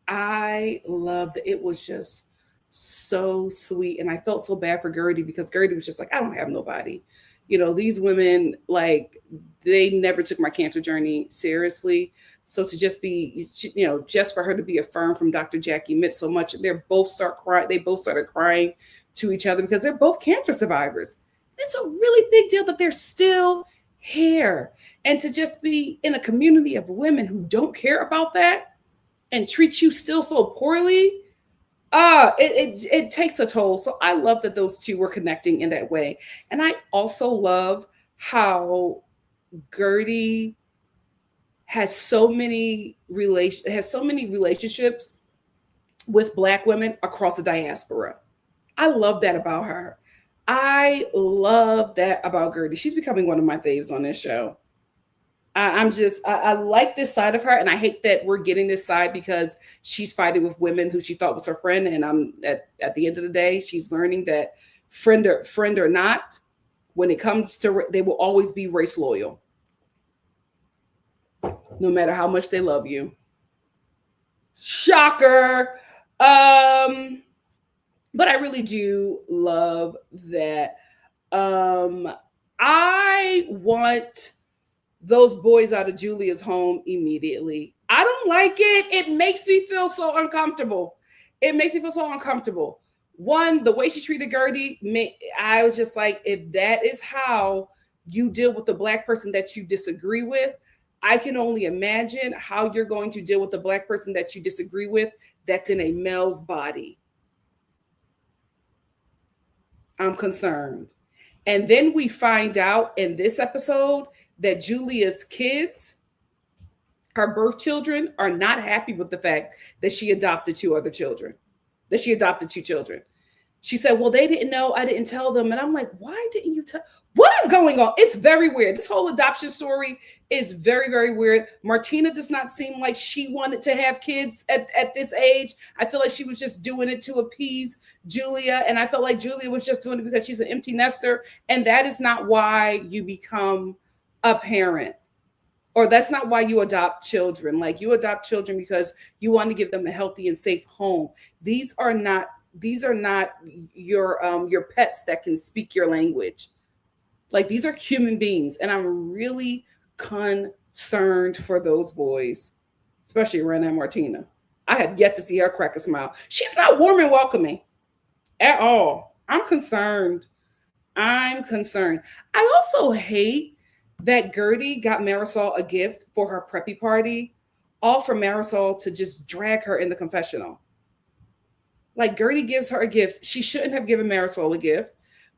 I loved it. It was just so sweet. And I felt so bad for Gertie because Gertie was just like, I don't have nobody. You know, these women, like, they never took my cancer journey seriously. So to just be, you know, just for her to be affirmed from Dr. Jackie meant so much. They both started crying to each other because they're both cancer survivors. It's a really big deal that they're still here. And to just be in a community of women who don't care about that and treat you still so poorly, it takes a toll. So I love that those two were connecting in that way. And I also love how Gertie has so many relationships with Black women across the diaspora. I love that about her. I love that about Gertie. She's becoming one of my faves on this show. I like this side of her, and I hate that we're getting this side because she's fighting with women who she thought was her friend. And at the end of the day, she's learning that friend or not, when it comes to, they will always be race loyal, no matter how much they love you. Shocker. But I really do love that. I want those boys out of Julia's home immediately. I don't like it. It makes me feel so uncomfortable. One, the way she treated Gertie, I was just like, if that is how you deal with the Black person that you disagree with, I can only imagine how you're going to deal with the Black person that you disagree with that's in a male's body. I'm concerned. And then we find out in this episode that Julia's kids, her birth children, are not happy with the fact that she adopted 2 children. She said, well, they didn't know. I didn't tell them. And I'm like, why didn't you tell? What is going on? It's very weird. This whole adoption story is very, very weird. Martina does not seem like she wanted to have kids at this age. I feel like she was just doing it to appease Julia. And I felt like Julia was just doing it because she's an empty nester. And that is not why you become a parent. Or that's not why you adopt children. Like, you adopt children because you want to give them a healthy and safe home. These are not your pets that can speak your language. Like, these are human beings. And I'm really concerned for those boys, especially Rena and Martina. I have yet to see her crack a smile. She's not warm and welcoming at all. I'm concerned. I also hate that Gertie got Marisol a gift for her preppy party, all for Marisol to just drag her in the confessional. Like, Gertie gives her a gift. She shouldn't have given Marisol a gift,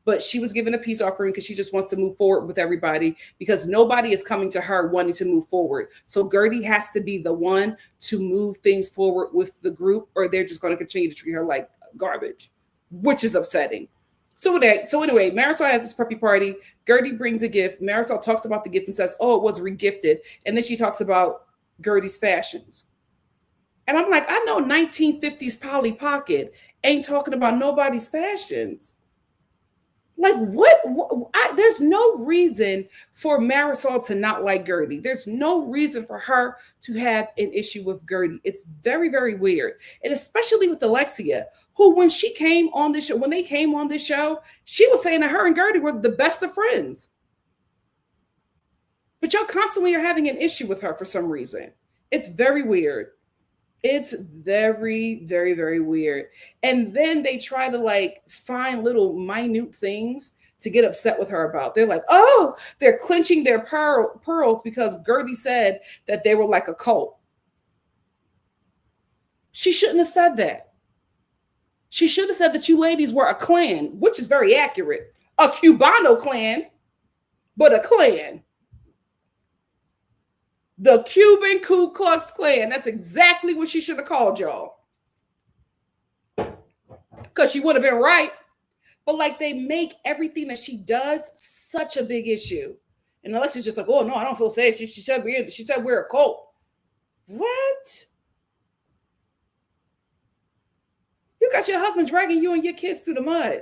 but she was given a peace offering because she just wants to move forward with everybody, because nobody is coming to her wanting to move forward. So Gertie has to be the one to move things forward with the group, or they're just going to continue to treat her like garbage, which is upsetting. So anyway, Marisol has this preppy party. Gertie brings a gift. Marisol talks about the gift and says, oh, it was regifted. And then she talks about Gertie's fashions. And I'm like, I know 1950s Polly Pocket ain't talking about nobody's fashions. Like, there's no reason for Marisol to not like Gertie. There's no reason for her to have an issue with Gertie. It's very, very weird. And especially with Alexia, who when they came on this show, she was saying that her and Gertie were the best of friends. But y'all constantly are having an issue with her for some reason. It's very weird. It's very, very, very weird. And then they try to like find little minute things to get upset with her about. They're like, oh, they're clenching their pearls because Gertie said that they were like a cult. She shouldn't have said that. She should have said that you ladies were a clan, which is very accurate. A Cubano clan, but a clan. The Cuban Ku Klux Klan. That's exactly what she should have called y'all. Because she would have been right. But like they make everything that she does such a big issue. And Alexia's just like, oh no, I don't feel safe. She said we're a cult. What? You got your husband dragging you and your kids through the mud.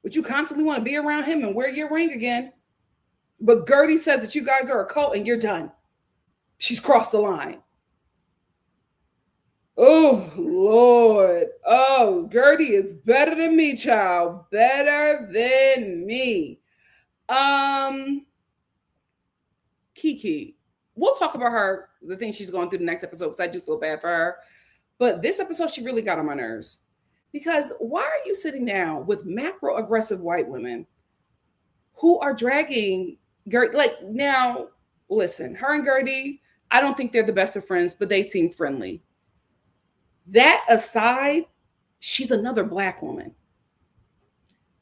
But you constantly want to be around him and wear your ring again. But Gertie says that you guys are a cult and you're done. She's crossed the line. Oh, Lord. Oh, Gertie is better than me, child. Better than me. Kiki. We'll talk about her, the things she's going through the next episode, because I do feel bad for her. But this episode, she really got on my nerves. Because why are you sitting down with macro-aggressive white women who are dragging Gertie? Like, now, listen, her and Gertie, I don't think they're the best of friends, but they seem friendly. That aside, she's another Black woman.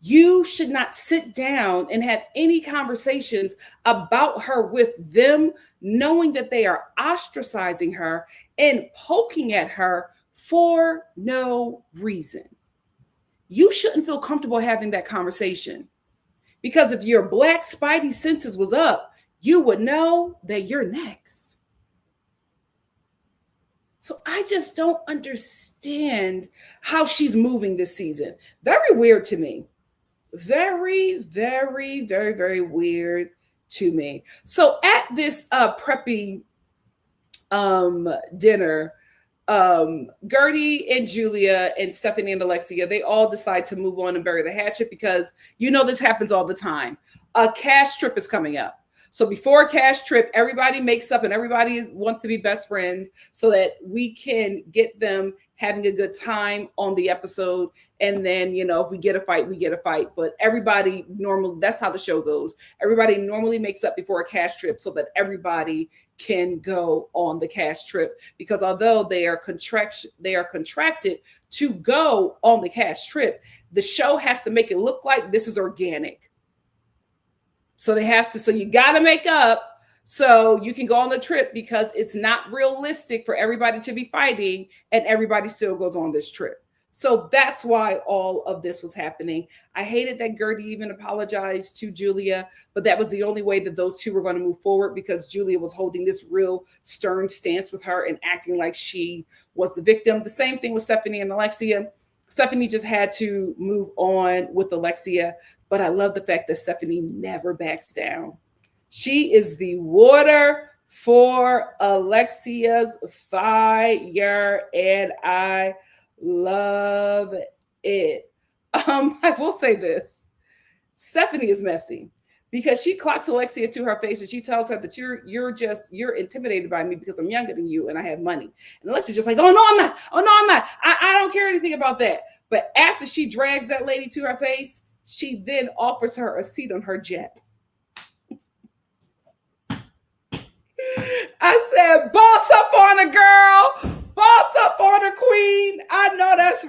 You should not sit down and have any conversations about her with them, knowing that they are ostracizing her and poking at her for no reason. You shouldn't feel comfortable having that conversation, because if your Black spidey senses was up, you would know that you're next. So I just don't understand how she's moving this season. Very weird to me. Very, very, very, very weird to me. So at this preppy dinner, Gertie and Julia and Stephanie and Alexia, they all decide to move on and bury the hatchet because, you know, this happens all the time. A cash trip is coming up. So before a cash trip, everybody makes up and everybody wants to be best friends so that we can get them having a good time on the episode. And then, you know, if we get a fight, we get a fight. But everybody normally, that's how the show goes. Everybody normally makes up before a cash trip so that everybody can go on the cash trip. Because although they are contracted to go on the cash trip, the show has to make it look like this is organic. So you got to make up so you can go on the trip, because it's not realistic for everybody to be fighting and everybody still goes on this trip. So that's why all of this was happening. I hated that Gertie even apologized to Julia, but that was the only way that those two were going to move forward, because Julia was holding this real stern stance with her and acting like she was the victim. The same thing with Stephanie and Alexia. Stephanie just had to move on with Alexia, but I love the fact that Stephanie never backs down. She is the water for Alexia's fire, and I love it. I will say this. Stephanie is messy because she clocks Alexia to her face and she tells her that you're intimidated by me because I'm younger than you and I have money. And Alexia's just like, oh no, I'm not. Oh no, I'm not. I don't care anything about that. But after she drags that lady to her face, she then offers her a seat on her jet. I said, boss up on a girl, boss up on a queen. I know that's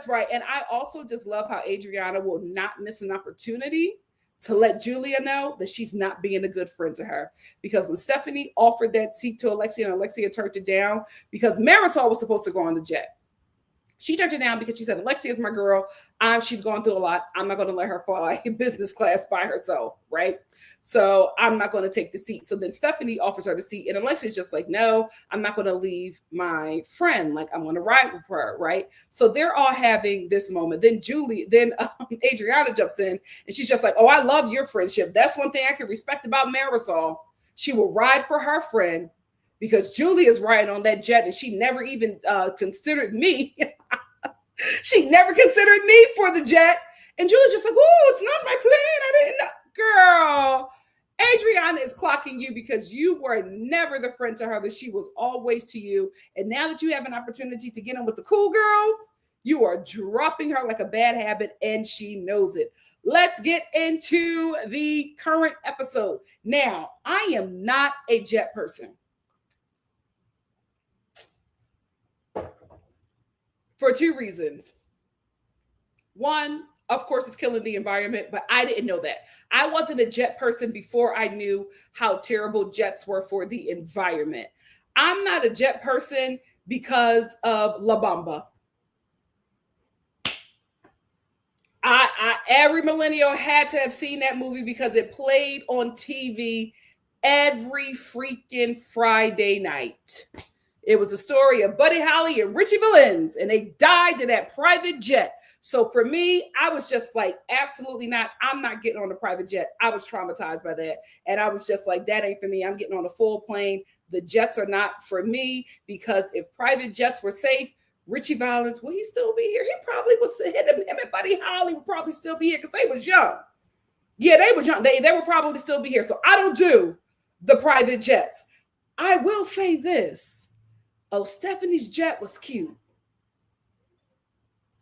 right. And I also just love how Adriana will not miss an opportunity to let Julia know that she's not being a good friend to her. Because when Stephanie offered that seat to Alexia and Alexia turned it down because Marisol was supposed to go on the jet. She turned it down because she said, Alexia is my girl. She's going through a lot. I'm not going to let her fly business class by herself, right? So I'm not going to take the seat. So then Stephanie offers her the seat, and Alexia's just like, no, I'm not going to leave my friend. Like, I'm going to ride with her, right? So they're all having this moment. Then Adriana jumps in, and she's just like, oh, I love your friendship. That's one thing I can respect about Marisol. She will ride for her friend because Julia's riding on that jet, and she never even considered me. She never considered me for the jet. And Julia's just like, oh, it's not my plan. I didn't know. Girl, Adriana is clocking you because you were never the friend to her that she was always to you. And now that you have an opportunity to get in with the cool girls, you are dropping her like a bad habit, and she knows it. Let's get into the current episode. Now, I am not a jet person. For two reasons. One, of course, it's killing the environment, but I didn't know that. I wasn't a jet person before I knew how terrible jets were for the environment. I'm not a jet person because of La Bamba. Every millennial had to have seen that movie because it played on TV every freaking Friday night. It was a story of Buddy Holly and Richie Valens, and they died in that private jet. So for me, I was just like, absolutely not. I'm not getting on a private jet. I was traumatized by that. And I was just like, that ain't for me. I'm getting on a full plane. The jets are not for me, because if private jets were safe, Richie Valens, will he still be here? He probably was, him and Buddy Holly would probably still be here because they was young. Yeah, they was young. They would probably still be here. So I don't do the private jets. I will say this. Oh, Stephanie's jet was cute.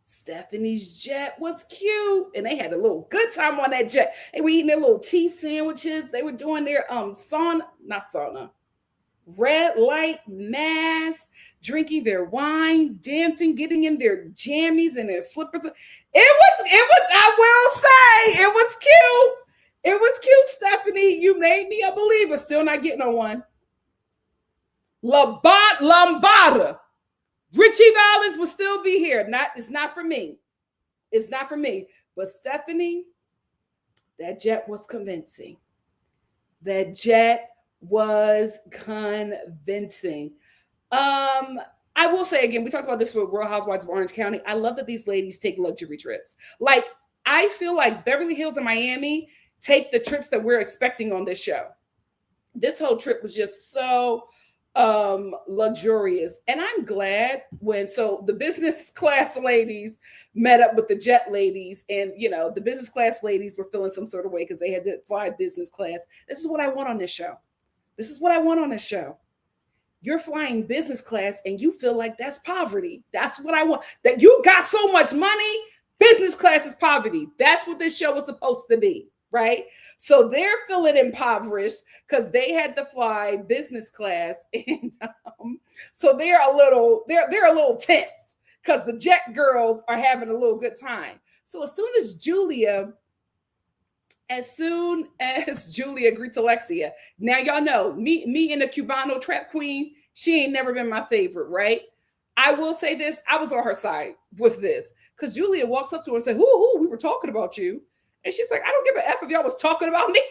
Stephanie's jet was cute. And they had a little good time on that jet. They were eating their little tea sandwiches. They were doing their red light mass, drinking their wine, dancing, getting in their jammies and their slippers. I will say, it was cute. It was cute, Stephanie. You made me a believer. Still not getting on one. Lambada. Richie Valens will still be here. It's not for me. It's not for me. But Stephanie, that jet was convincing. That jet was convincing. I will say again, we talked about this with Real Housewives of Orange County. I love that these ladies take luxury trips. Like, I feel like Beverly Hills and Miami take the trips that we're expecting on this show. This whole trip was just so luxurious. And I'm glad so the business class ladies met up with the jet ladies, and the business class ladies were feeling some sort of way because they had to fly business class. This is what I want on this show. This is what I want on this show. You're flying business class and you feel like that's poverty. That's what I want. That you got so much money, business class is poverty. That's what this show was supposed to be. Right? So they're feeling impoverished because they had to fly business class. And so they're a little tense because the jet girls are having a little good time. So as soon as Julia greets Alexia, now y'all know me and the Cubano trap queen, she ain't never been my favorite, right? I will say this, I was on her side with this because Julia walks up to her and said, who, we were talking about you. And she's like, I don't give an F if y'all was talking about me.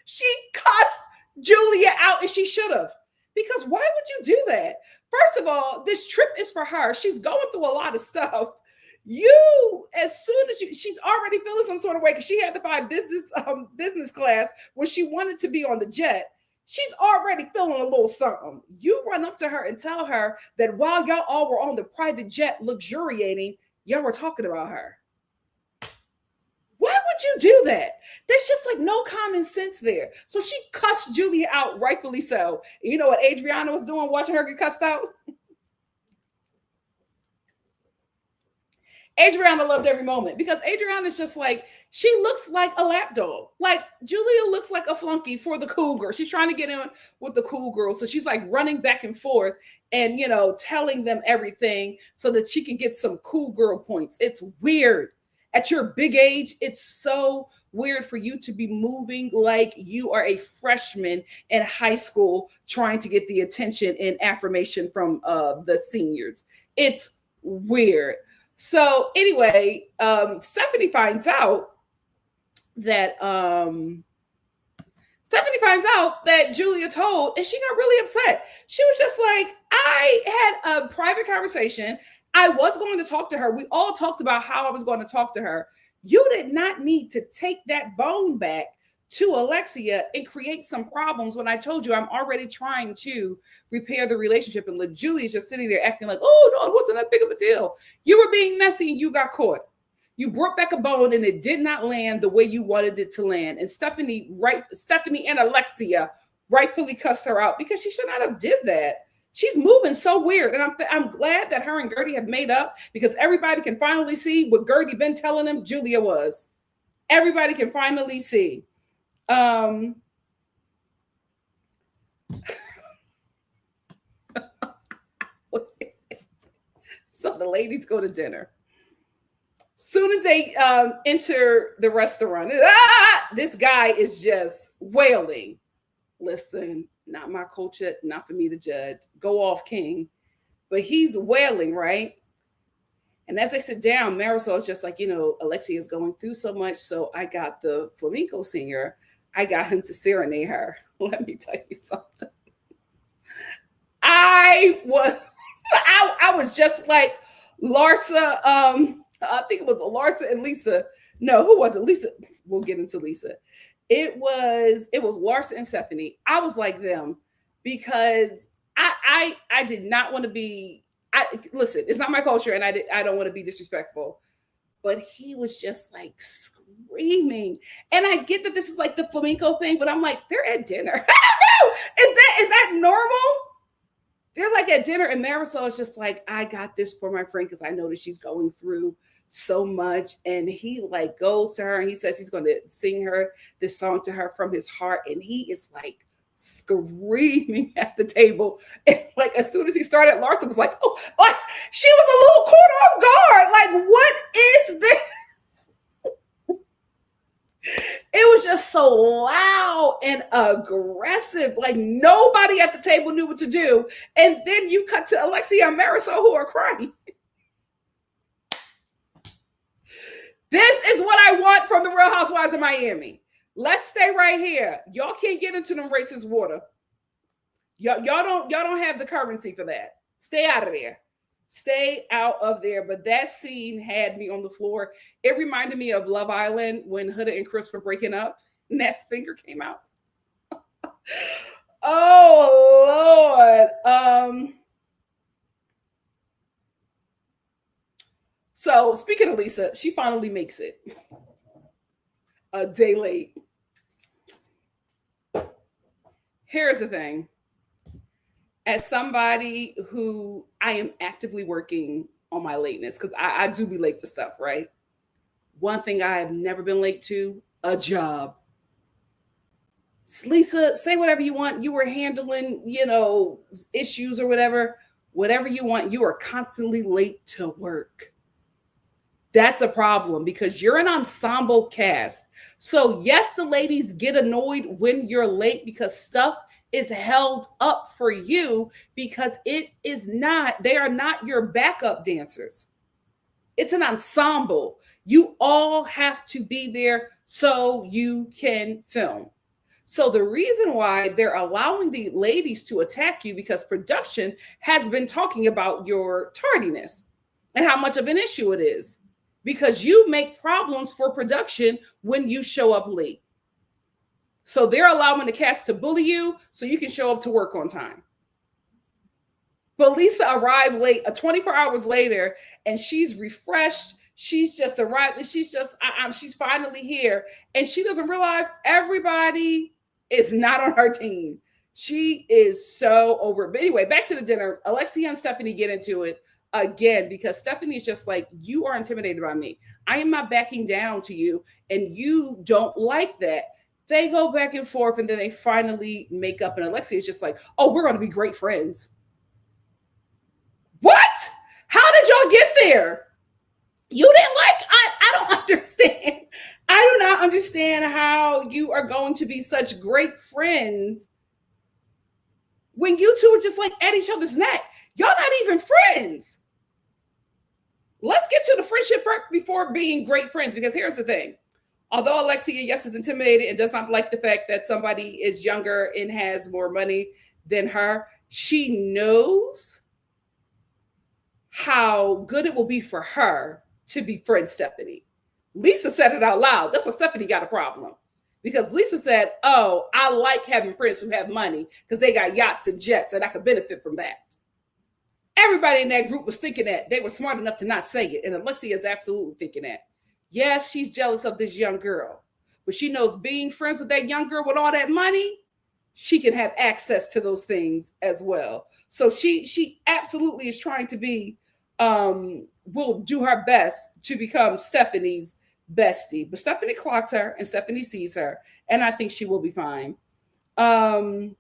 She cussed Julia out, and she should have. Because why would you do that? First of all, this trip is for her. She's going through a lot of stuff. As soon as she's already feeling some sort of way because she had to buy business class when she wanted to be on the jet. She's already feeling a little something. You run up to her and tell her that while y'all all were on the private jet luxuriating, y'all were talking about her. Why would you do that? There's just like no common sense there. So she cussed Julia out, rightfully so. And you know what Adriana was doing watching her get cussed out? Adriana loved every moment because Adriana's just like, she looks like a lapdog. Like Julia looks like a flunky for the cool girl. She's trying to get in with the cool girl. So she's like running back and forth and, telling them everything so that she can get some cool girl points. It's weird. At your big age, it's so weird for you to be moving like you are a freshman in high school trying to get the attention and affirmation from the seniors. It's weird. So anyway, Stephanie finds out that Julia told, and she got really upset. She was just like, I had a private conversation. I was going to talk to her. We all talked about how I was going to talk to her. You did not need to take that bone back to Alexia and create some problems when I told you I'm already trying to repair the relationship. And Julie's just sitting there acting like, oh, no, it wasn't that big of a deal. You were being messy and you got caught. You brought back a bone and it did not land the way you wanted it to land. And Stephanie and Alexia rightfully cussed her out because she should not have did that. She's moving so weird. And I'm glad that her and Gertie have made up, because everybody can finally see what Gertie been telling them Julia was. Everybody can finally see. So the ladies go to dinner. Soon as they enter the restaurant, this guy is just wailing. Listen, not my culture, not for me to judge. Go off, King. But he's wailing, right? And as they sit down, Marisol is just like, Alexia is going through so much, so I got the flamenco singer. I got him to serenade her. Let me tell you something. I was just like Larsa. I think it was Larsa and Lisa. No, who was it? Lisa. We'll get into Lisa. It was Larsa and Stephanie. I was like them because I did not want to be. Listen, it's not my culture, and I don't want to be disrespectful. But he was just like screaming, and I get that this is like the flamenco thing, but I'm like, they're at dinner. I don't know. Is that normal? They're like at dinner, and Marisol is just like, I got this for my friend because I know that she's going through so much. And he like goes to her and he says he's going to sing her this song to her from his heart. And he is like screaming at the table. And like as soon as he started, Larsa was like, oh, like she was a little caught off guard. Like, what is this? It was just so loud and aggressive. Like nobody at the table knew what to do. And then you cut to Alexia and Marisol, who are crying. This is what I want from the Real Housewives of Miami. Let's stay right here. Y'all can't get into them racist water. Y'all don't have the currency for that. Stay out of there. Stay out of there. But that scene had me on the floor. It reminded me of Love Island when Huda and Chris were breaking up and that singer came out. Oh, Lord. So speaking of Lisa, she finally makes it a day late. Here's the thing. As somebody who I am actively working on my lateness, because I do be late to stuff, right? One thing I have never been late to, a job. Lisa, say whatever you want. You were handling, issues or whatever you want. You are constantly late to work. That's a problem because you're an ensemble cast. So yes, the ladies get annoyed when you're late because stuff is held up for you because they are not your backup dancers. It's an ensemble. You all have to be there so you can film. So the reason why they're allowing the ladies to attack you because production has been talking about your tardiness and how much of an issue it is. Because you make problems for production when you show up late. So they're allowing the cast to bully you so you can show up to work on time. But Lisa arrived late, 24 hours later, and she's refreshed. She's just arrived. She's finally here. And she doesn't realize everybody is not on her team. She is so over it. But anyway, back to the dinner. Alexia and Stephanie get into it again because Stephanie's just like, you are intimidated by me. I am not backing down to you, and you don't like that. They go back and forth, and then they finally make up, and Alexia is just like, oh, we're going to be great friends. What? How did y'all get there? You didn't like, I don't understand. I do not understand how you are going to be such great friends when you two are just like at each other's neck. Y'all not even friends. Let's get to the friendship before being great friends, because here's the thing. Although Alexia, yes, is intimidated and does not like the fact that somebody is younger and has more money than her, she knows how good it will be for her to befriend Stephanie. Lisa said it out loud. That's why Stephanie got a problem. Because Lisa said, oh, I like having friends who have money because they got yachts and jets and I could benefit from that. Everybody in that group was thinking that. They were smart enough to not say it. And Alexia is absolutely thinking that. Yes, she's jealous of this young girl, but she knows being friends with that young girl with all that money, she can have access to those things as well. So she absolutely is trying to be, will do her best to become Stephanie's bestie. But Stephanie clocked her and Stephanie sees her, and I think she will be fine. So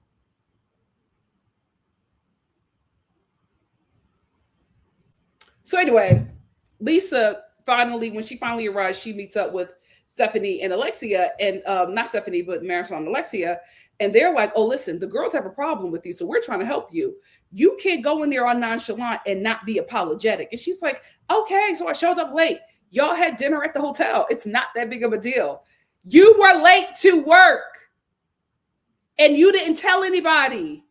anyway, Lisa finally, when she finally arrives, she meets up with Stephanie and Alexia, and not Stephanie, but Marisol and Alexia. And they're like, oh, listen, the girls have a problem with you. So we're trying to help you. You can't go in there on nonchalant and not be apologetic. And she's like, okay, so I showed up late. Y'all had dinner at the hotel. It's not that big of a deal. You were late to work and you didn't tell anybody.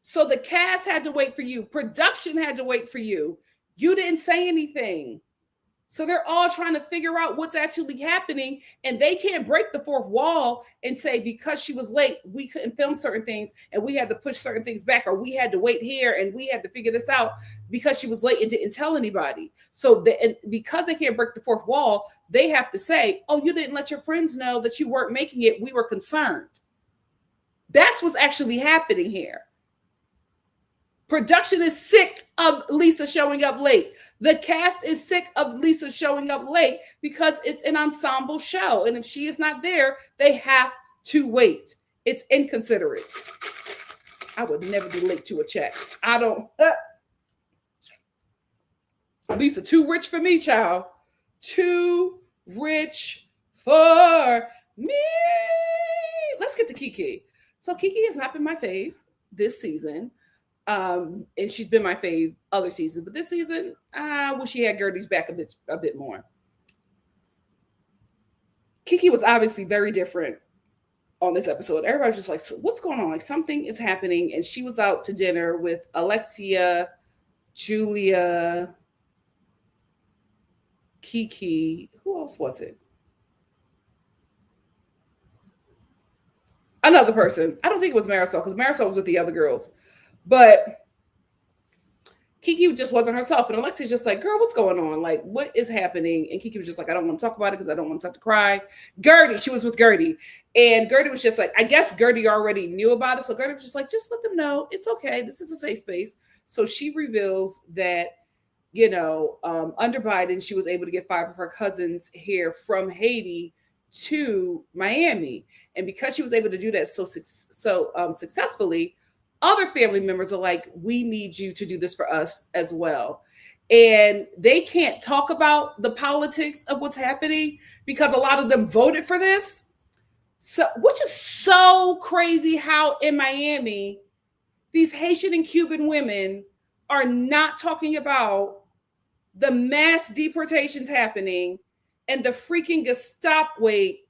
So the cast had to wait for you. Production had to wait for you. You didn't say anything. So they're all trying to figure out what's actually happening, and they can't break the fourth wall and say because she was late, we couldn't film certain things and we had to push certain things back, or we had to wait here and we had to figure this out because she was late and didn't tell anybody. So because they can't break the fourth wall, they have to say, oh, you didn't let your friends know that you weren't making it. We were concerned. That's what's actually happening here. Production is sick of Lisa showing up late. The cast is sick of Lisa showing up late because it's an ensemble show. And if she is not there, they have to wait. It's inconsiderate. I would never be late to a check. I don't. Lisa, too rich for me, child. Too rich for me. Let's get to Kiki. So Kiki has not been my fave this season. And she's been my fave other seasons, but this season, I wish she had Gertie's back a bit more. Kiki was obviously very different on this episode. Everybody's just like, so what's going on? Like something is happening. And she was out to dinner with Alexia, Julia, Kiki. Who else was it? Another person. I don't think it was Marisol, because Marisol was with the other girls. But Kiki just wasn't herself. And Alexia's just like, girl, what's going on? Like, what is happening? And Kiki was just like, I don't want to talk about it because I don't want to cry. Gertie, she was with Gertie. And Gertie was just like, I guess Gertie already knew about it. So Gertie was just like, just let them know. It's okay. This is a safe space. So she reveals that, under Biden, she was able to get 5 of her cousins here from Haiti to Miami. And because she was able to do that so successfully, other family members are like, we need you to do this for us as well. And they can't talk about the politics of what's happening because a lot of them voted for this. So, which is so crazy how in Miami, these Haitian and Cuban women are not talking about the mass deportations happening and the freaking Gestapo. Wait,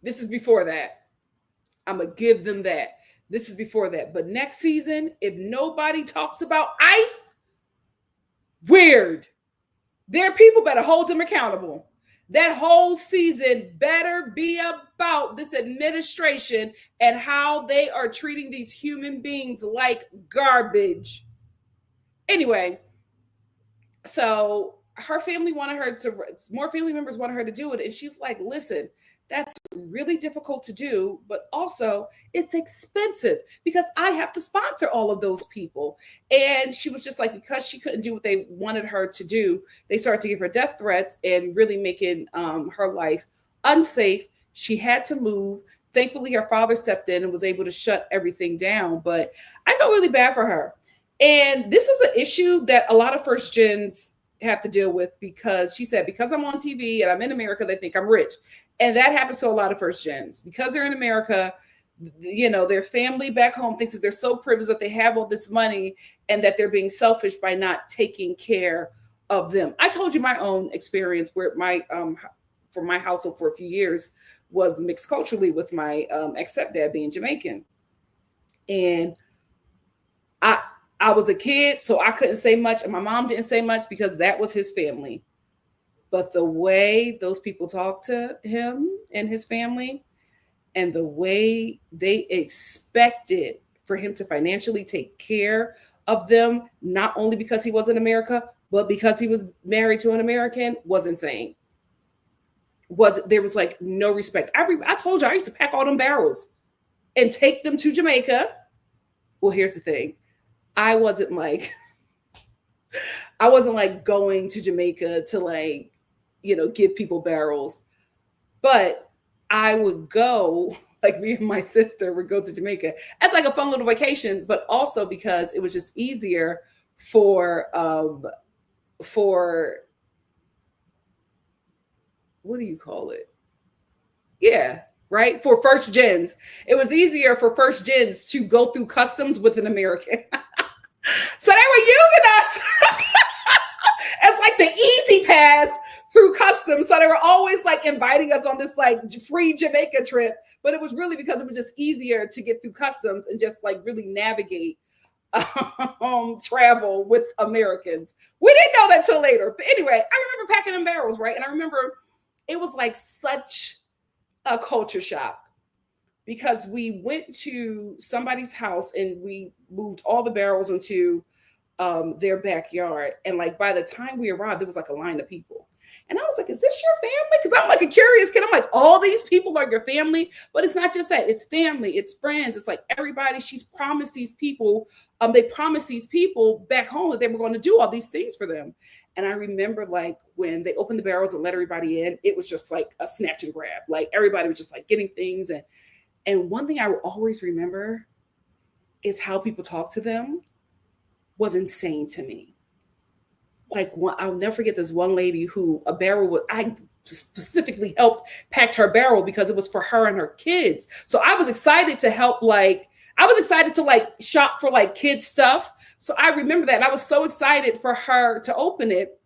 this is before that. I'm going to give them that. This is before that. But next season, if nobody talks about ICE, weird. Their people better hold them accountable. That whole season better be about this administration and how they are treating these human beings like garbage. Anyway, so her family wanted her to, more family members wanted her to do it. And she's like, listen, that's really difficult to do, but also it's expensive because I have to sponsor all of those people. And she was just like, because she couldn't do what they wanted her to do, they started to give her death threats and really making her life unsafe. She had to move. Thankfully, her father stepped in and was able to shut everything down. But I felt really bad for her. And this is an issue that a lot of first gens have to deal with because she said, because I'm on TV and I'm in America, they think I'm rich. And that happens to a lot of first gens because they're in America. Their family back home thinks that they're so privileged that they have all this money and that they're being selfish by not taking care of them. I told you my own experience where for my household for a few years was mixed culturally with my ex-stepdad being Jamaican. And I I was a kid, so I couldn't say much, and my mom didn't say much because that was his family. But the way those people talked to him and his family, and the way they expected for him to financially take care of them, not only because he was in America, but because he was married to an American, was insane. There was like no respect. I told you I used to pack all them barrels and take them to Jamaica. Well, here's the thing. I wasn't like going to Jamaica to like, give people barrels. But I would go, like me and my sister would go to Jamaica as like a fun little vacation, but also because it was just easier for what do you call it? Yeah, right? For first gens. It was easier for first gens to go through customs with an American. So they were using us as like the easy pass through customs. So they were always like inviting us on this like free Jamaica trip. But it was really because it was just easier to get through customs and just like really navigate travel with Americans. We didn't know that till later. But anyway, I remember packing them barrels, right? And I remember it was like such a culture shock because we went to somebody's house and we moved all the barrels into their backyard. And like by the time we arrived, there was like a line of people. And I was like, is this your family? Because I'm like a curious kid. I'm like, all these people are your family. But it's not just that. It's family. It's friends. It's like everybody. She's promised these people. They promised these people back home that they were going to do all these things for them. And I remember like when they opened the barrels and let everybody in, it was just like a snatch and grab. Like everybody was just like getting things. And one thing I will always remember is how people talk to them was insane to me. Like I'll never forget this one lady who I specifically helped packed her barrel because it was for her and her kids. So I was excited to help, I was excited to like shop for like kids stuff. So I remember that. And I was so excited for her to open it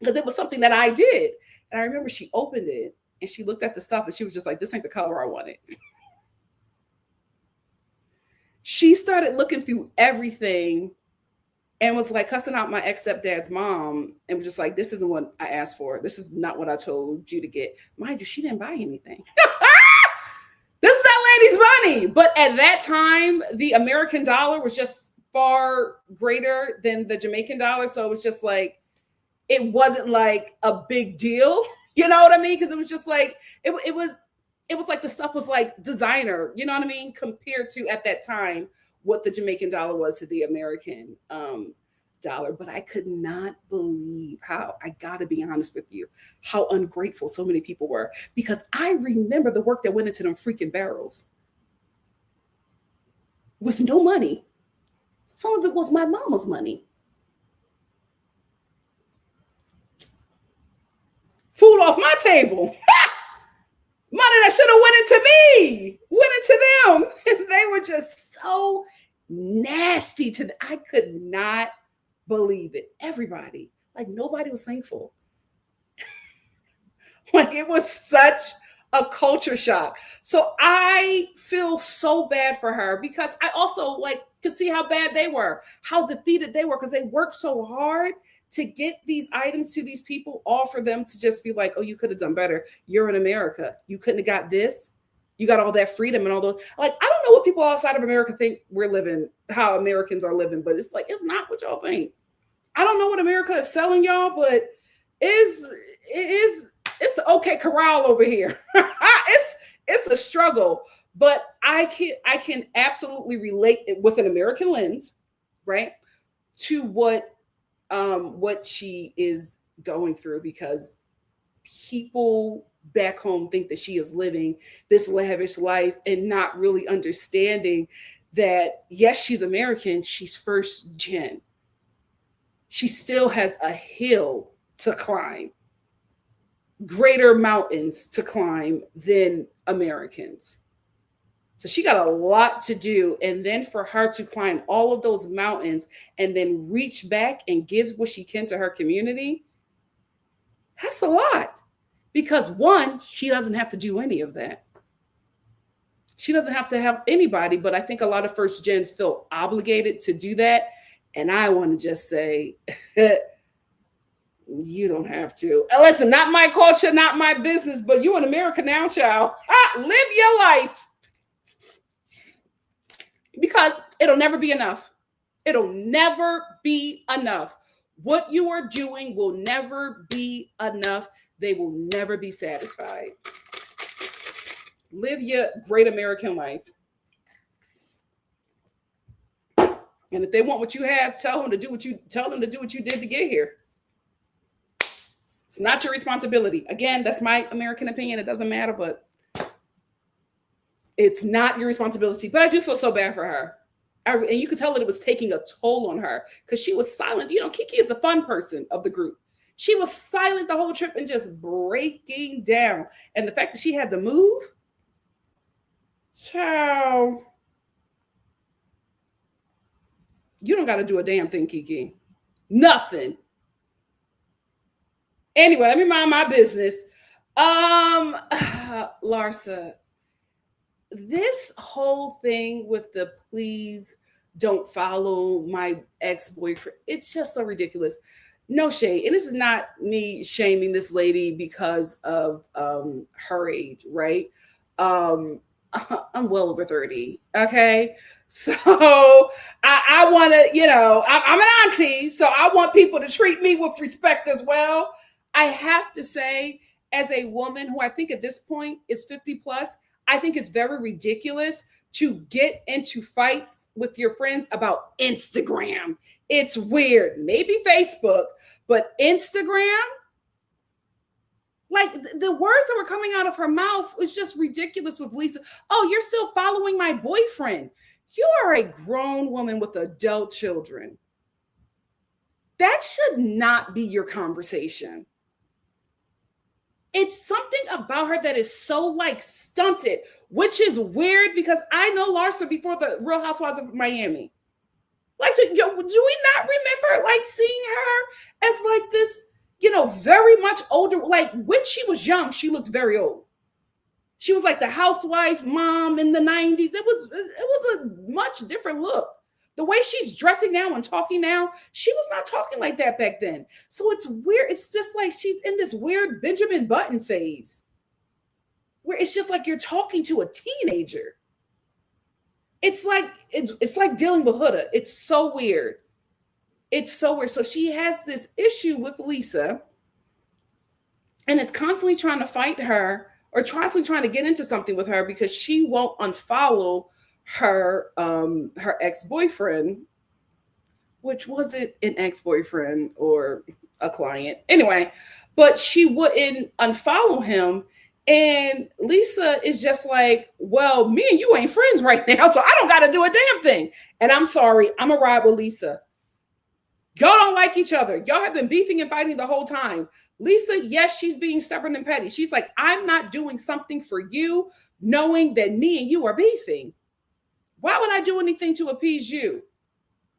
because it was something that I did. And I remember she opened it and she looked at the stuff and she was just like, this ain't the color I wanted. She started looking through everything and was like cussing out my ex-stepdad's mom and was just like, this isn't what I asked for. This is not what I told you to get. Mind you, she didn't buy anything. This is that lady's money. But at that time, the American dollar was just far greater than the Jamaican dollar. So it was just like, it wasn't like a big deal. You know what I mean? Because it was just like, it was like the stuff was like designer, you know what I mean? Compared to at that time, what the Jamaican dollar was to the American dollar. But I could not believe how, I gotta be honest with you, how ungrateful so many people were. Because I remember the work that went into them freaking barrels with no money. Some of it was my mama's money. Food off my table. Money that should have went into me, went into them. And they were just so nasty to them. I could not believe it. Everybody, like nobody was thankful. Like it was such a culture shock. So I feel so bad for her because I also like could see how bad they were, how defeated they were because they worked so hard to get these items to these people, all for them to just be like, oh, you could have done better. You're in America. You couldn't have got this. You got all that freedom and all those. Like, I don't know what people outside of America think we're living, how Americans are living, but it's like, it's not what y'all think. I don't know what America is selling y'all, but it's the OK Corral over here. It's a struggle, but I can absolutely relate it with an American lens, right, to what she is going through, because people back home think that she is living this lavish life and not really understanding that, yes, she's American, she's first gen. She still has a hill to climb, greater mountains to climb than Americans. So she got a lot to do. And then for her to climb all of those mountains and then reach back and give what she can to her community, that's a lot. Because one, she doesn't have to do any of that. She doesn't have to help anybody, but I think a lot of first gens feel obligated to do that. And I want to just say, you don't have to. Listen, not my culture, not my business, but you in America now, child. Live your life. Because it'll never be enough. It'll never be enough. What you are doing will never be enough. They will never be satisfied. Live your great American life. And if they want what you have, tell them to do what you did to get here. It's not your responsibility. Again, that's my American opinion. It doesn't matter, but it's not your responsibility. But I do feel so bad for her. And you could tell that it was taking a toll on her because she was silent. You know, Kiki is the fun person of the group. She was silent the whole trip and just breaking down. And the fact that she had to move, child, you don't got to do a damn thing, Kiki. Nothing. Anyway, let me mind my business. Larsa, this whole thing with the please don't follow my ex-boyfriend, it's just so ridiculous. No shade. And this is not me shaming this lady because of her age, right? I'm well over 30. Okay. So I want to, you know, I'm an auntie, so I want people to treat me with respect as well. I have to say, as a woman who I think at this point is 50 plus, I think it's very ridiculous to get into fights with your friends about Instagram. It's weird. Maybe Facebook, but Instagram, like the words that were coming out of her mouth was just ridiculous with Lisa. Oh, you're still following my boyfriend. You are a grown woman with adult children. That should not be your conversation. It's something about her that is so like stunted, which is weird because I know Larsa before the Real Housewives of Miami. Like, do we not remember like seeing her as like this, you know, very much older? Like when she was young, she looked very old. She was like the housewife mom in the 90s. It was a much different look. The way she's dressing now and talking now, she was not talking like that back then. So it's weird. It's just like she's in this weird Benjamin Button phase where it's just like you're talking to a teenager. It's like dealing with Huda. It's so weird. It's so weird. So she has this issue with Lisa and is constantly trying to fight her or constantly trying to get into something with her because she won't unfollow her ex-boyfriend, which wasn't an ex-boyfriend or a client anyway, but she wouldn't unfollow him. And Lisa is just like, well, me and you ain't friends right now, so I don't got to do a damn thing. And I'm sorry, I'm a ride with Lisa. Y'all don't like each other. Y'all have been beefing and fighting the whole time. Lisa, yes, she's being stubborn and petty. She's like, I'm not doing something for you, knowing that me and you are beefing. Why would I do anything to appease you?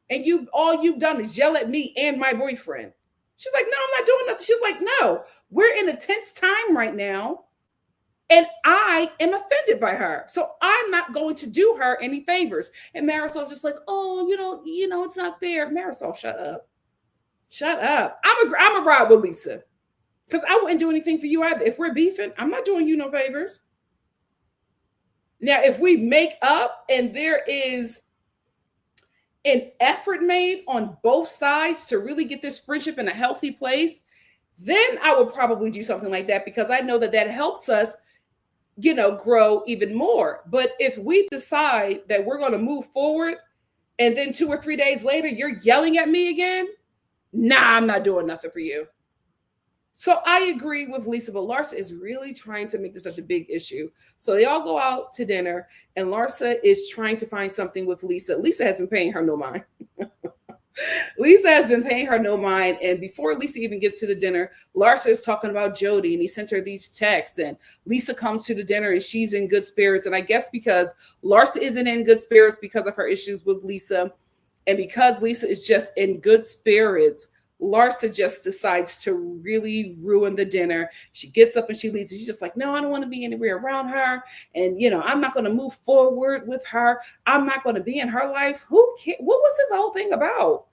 And all you've done is yell at me and my boyfriend. She's like, no, I'm not doing nothing. She's like, no, we're in a tense time right now. And I am offended by her. So I'm not going to do her any favors. And Marisol's just like, oh, you know, it's not fair. Marisol, shut up. Shut up. I'm a ride with Lisa. Because I wouldn't do anything for you either. If we're beefing, I'm not doing you no favors. Now, if we make up and there is an effort made on both sides to really get this friendship in a healthy place, then I would probably do something like that because I know that helps us, you know, grow even more. But if we decide that we're going to move forward and then 2 or 3 days later, you're yelling at me again, nah, I'm not doing nothing for you. So I agree with Lisa, but Larsa is really trying to make this such a big issue. So they all go out to dinner and Larsa is trying to find something with Lisa. Lisa has been paying her no mind. Lisa has been paying her no mind. And before Lisa even gets to the dinner, Larsa is talking about Jody and he sent her these texts. And Lisa comes to the dinner and she's in good spirits. And I guess because Larsa isn't in good spirits because of her issues with Lisa, and because Lisa is just in good spirits, Larsa just decides to really ruin the dinner. She gets up and she leaves. She's just like, no, I don't want to be anywhere around her. And, I'm not going to move forward with her. I'm not going to be in her life. Who cares? What was this whole thing about?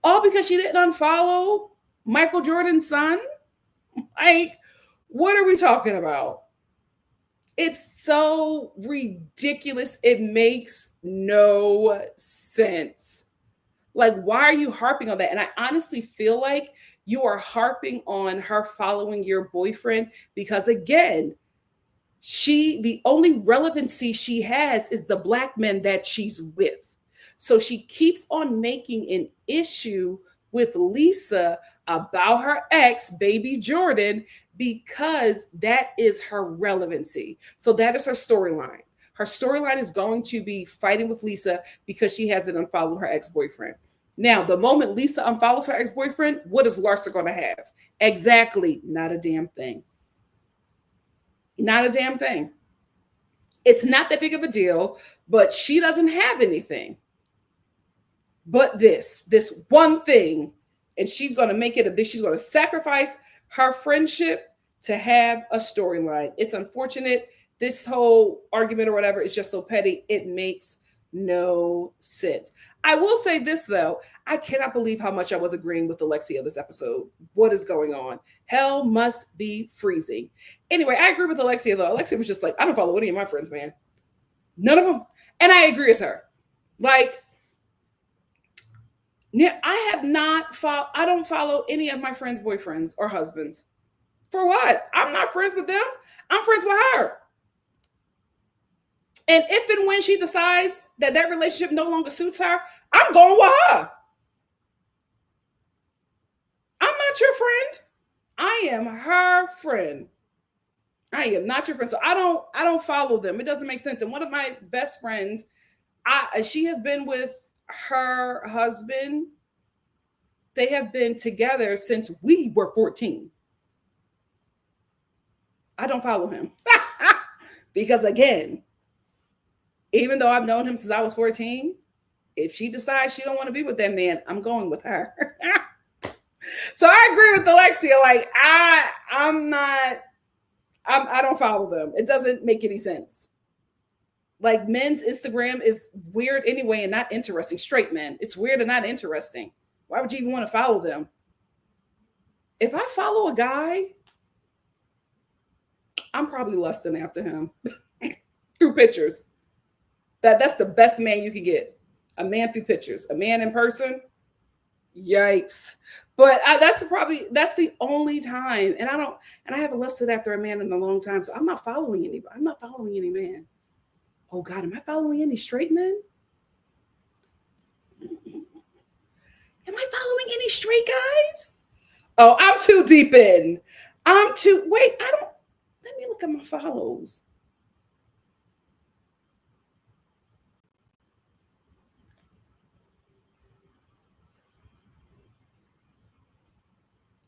All because she didn't unfollow Michael Jordan's son? Like, what are we talking about? It's so ridiculous. It makes no sense. Like, why are you harping on that? And I honestly feel like you are harping on her following your boyfriend because, again, the only relevancy she has is the black men that she's with. So she keeps on making an issue with Lisa about her ex, baby Jordan, because that is her relevancy. So that is her storyline. Her storyline is going to be fighting with Lisa because she hasn't unfollowed her ex-boyfriend. Now, the moment Lisa unfollows her ex-boyfriend, what is Larsa going to have? Exactly, not a damn thing. Not a damn thing. It's not that big of a deal, but she doesn't have anything but this one thing. And she's going to make it a big, she's going to sacrifice her friendship to have a storyline. It's unfortunate. This whole argument or whatever is just so petty. It makes no sense. I will say this though. I cannot believe how much I was agreeing with Alexia this episode. What is going on? Hell must be freezing. Anyway, I agree with Alexia though. Alexia was just like, I don't follow any of my friends, man. None of them. And I agree with her. Like, yeah, I have not I don't follow any of my friends' boyfriends or husbands. For what? I'm not friends with them. I'm friends with her. And if and when she decides that that relationship no longer suits her, I'm going with her. I'm not your friend. I am her friend. I am not your friend. So I don't follow them. It doesn't make sense. And one of my best friends, she has been with her husband. They have been together since we were 14. I don't follow him. Because again, even though I've known him since I was 14, if she decides she don't want to be with that man, I'm going with her. So I agree with Alexia. Like, I'm not, I don't follow them. It doesn't make any sense. Like, men's Instagram is weird anyway and not interesting. Straight men, it's weird and not interesting. Why would you even want to follow them? If I follow a guy, I'm probably lusting after him through pictures. That's the best man you can get. A man through pictures. A man in person, yikes. But that's the only time. And I haven't lusted after a man in a long time. So I'm not following anybody. I'm not following any man. Oh God, am I following any straight men? Am I following any straight guys? Oh, I'm too deep in. Wait, let me look at my follows.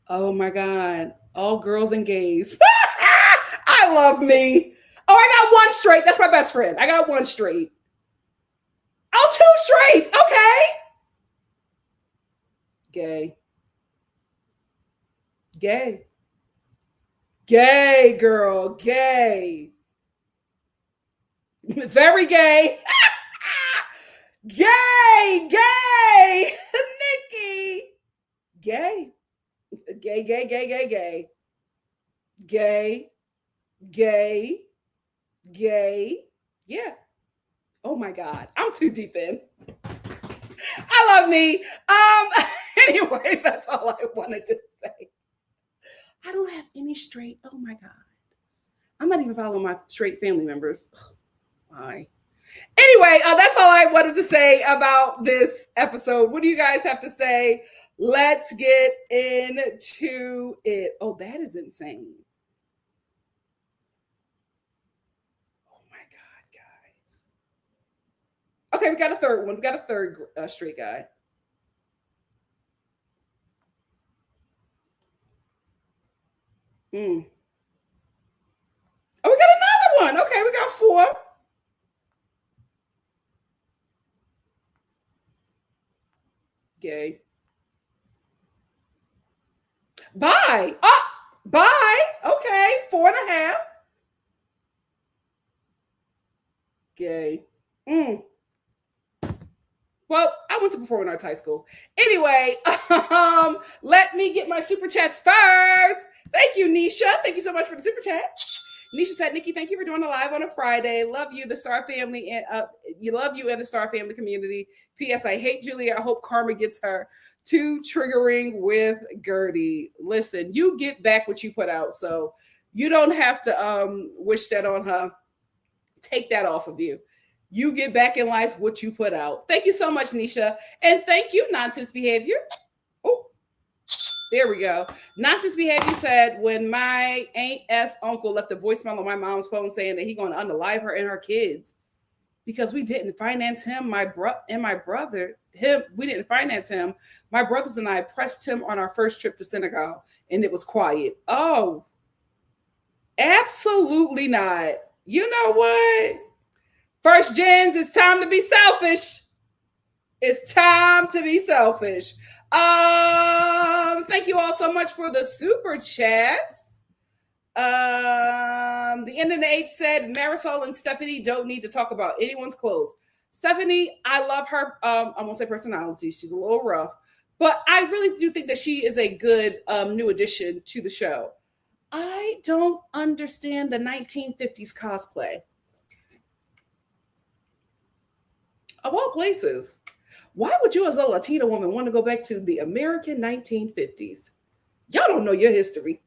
Oh my God. All girls and gays. I love me. Oh, I got one straight. That's my best friend. I got one straight. Oh, two straights. Okay. Gay. Gay. Gay, girl. Gay. Very gay. Gay. Gay. Nikki. Gay. Gay, gay, gay, gay, gay. Gay. Gay. Gay. Yeah. Oh my God. I'm too deep in. I love me. Anyway, that's all I wanted to say. I don't have any straight. Oh my God. I'm not even following my straight family members. Why? Anyway, that's all I wanted to say about this episode. What do you guys have to say? Let's get into it. Oh, that is insane. Oh my God, guys. Okay, we got a third one. We got a third straight guy. Mm. Oh, we got another one. Okay, we got four. Gay. Bye. Bye. Okay, four and a half. Gay. Mm. Well, I went to performing arts high school. Anyway, let me get my super chats first. Thank you, Nisha. Thank you so much for the super chat. Nisha said, Nikki, thank you for doing a live on a Friday. Love you, the Star family, and you love you and the Star family community. P.S. I hate Julia. I hope karma gets her. Too triggering with Gertie. Listen, you get back what you put out, so you don't have to wish that on her. Take that off of you. You get back in life what you put out. Thank you so much, Nisha. And thank you, Nonsense Behavior. Oh, there we go. Nonsense Behavior said, when my Aunt S uncle left a voicemail on my mom's phone saying that he going to unalive her and her kids because we didn't finance him, my brother, we didn't finance him. My brothers and I pressed him on our first trip to Senegal, and it was quiet. Oh, absolutely not. You know what? First gens, it's time to be selfish. It's time to be selfish. Thank you all so much for the super chats. The end of the H said Marisol and Stephanie don't need to talk about anyone's clothes. Stephanie, I love her. I won't say personality. She's a little rough, but I really do think that she is a good new addition to the show. I don't understand the 1950s cosplay. Of all places, why would you, as a Latina woman, want to go back to the American 1950s? Y'all don't know your history.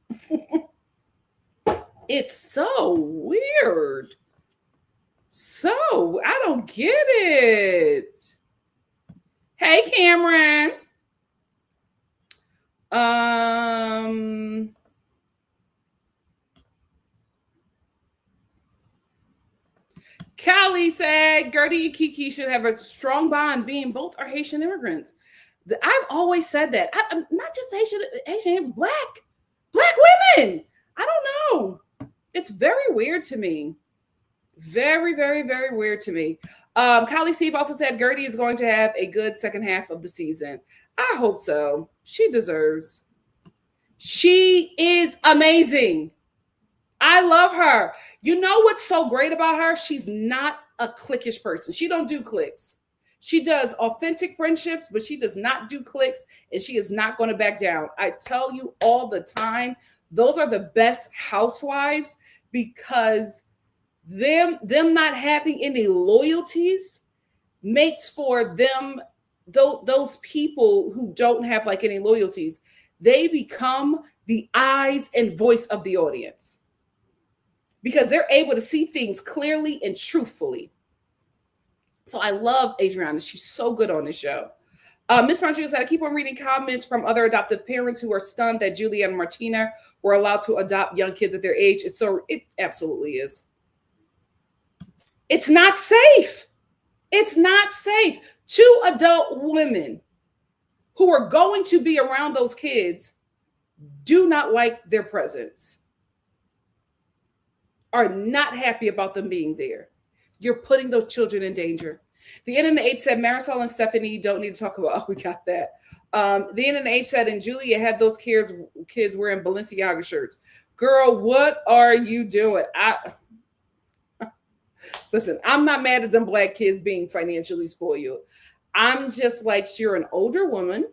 It's so weird. So, I don't get it. Hey, Cameron. Callie said Gertie and Kiki should have a strong bond, being both are Haitian immigrants. I've always said that. I'm not just Haitian, black women. I don't know. It's very weird to me. Very, very, very weird to me. Kylie Steve also said Gertie is going to have a good second half of the season. I hope so. She deserves. She is amazing. I love her. You know what's so great about her? She's not a cliquish person. She don't do clicks. She does authentic friendships, but she does not do clicks, and she is not going to back down. I tell you all the time, those are the best housewives because them not having any loyalties makes for them those people who don't have like any loyalties, they become the eyes and voice of the audience because they're able to see things clearly and truthfully. So I love Adriana. She's so good on this show. Miss Martinez said, I keep on reading comments from other adoptive parents who are stunned that Julia and Martina were allowed to adopt young kids at their age. It absolutely is. It's not safe. It's not safe. Two adult women who are going to be around those kids do not like their presence, are not happy about them being there. You're putting those children in danger. The N and the H said Marisol and Stephanie don't need to talk about. Oh, we got that. The N and the H said, and Julia had those kids wearing Balenciaga shirts. Girl, what are you doing? Listen, I'm not mad at them black kids being financially spoiled. I'm just like, you're an older woman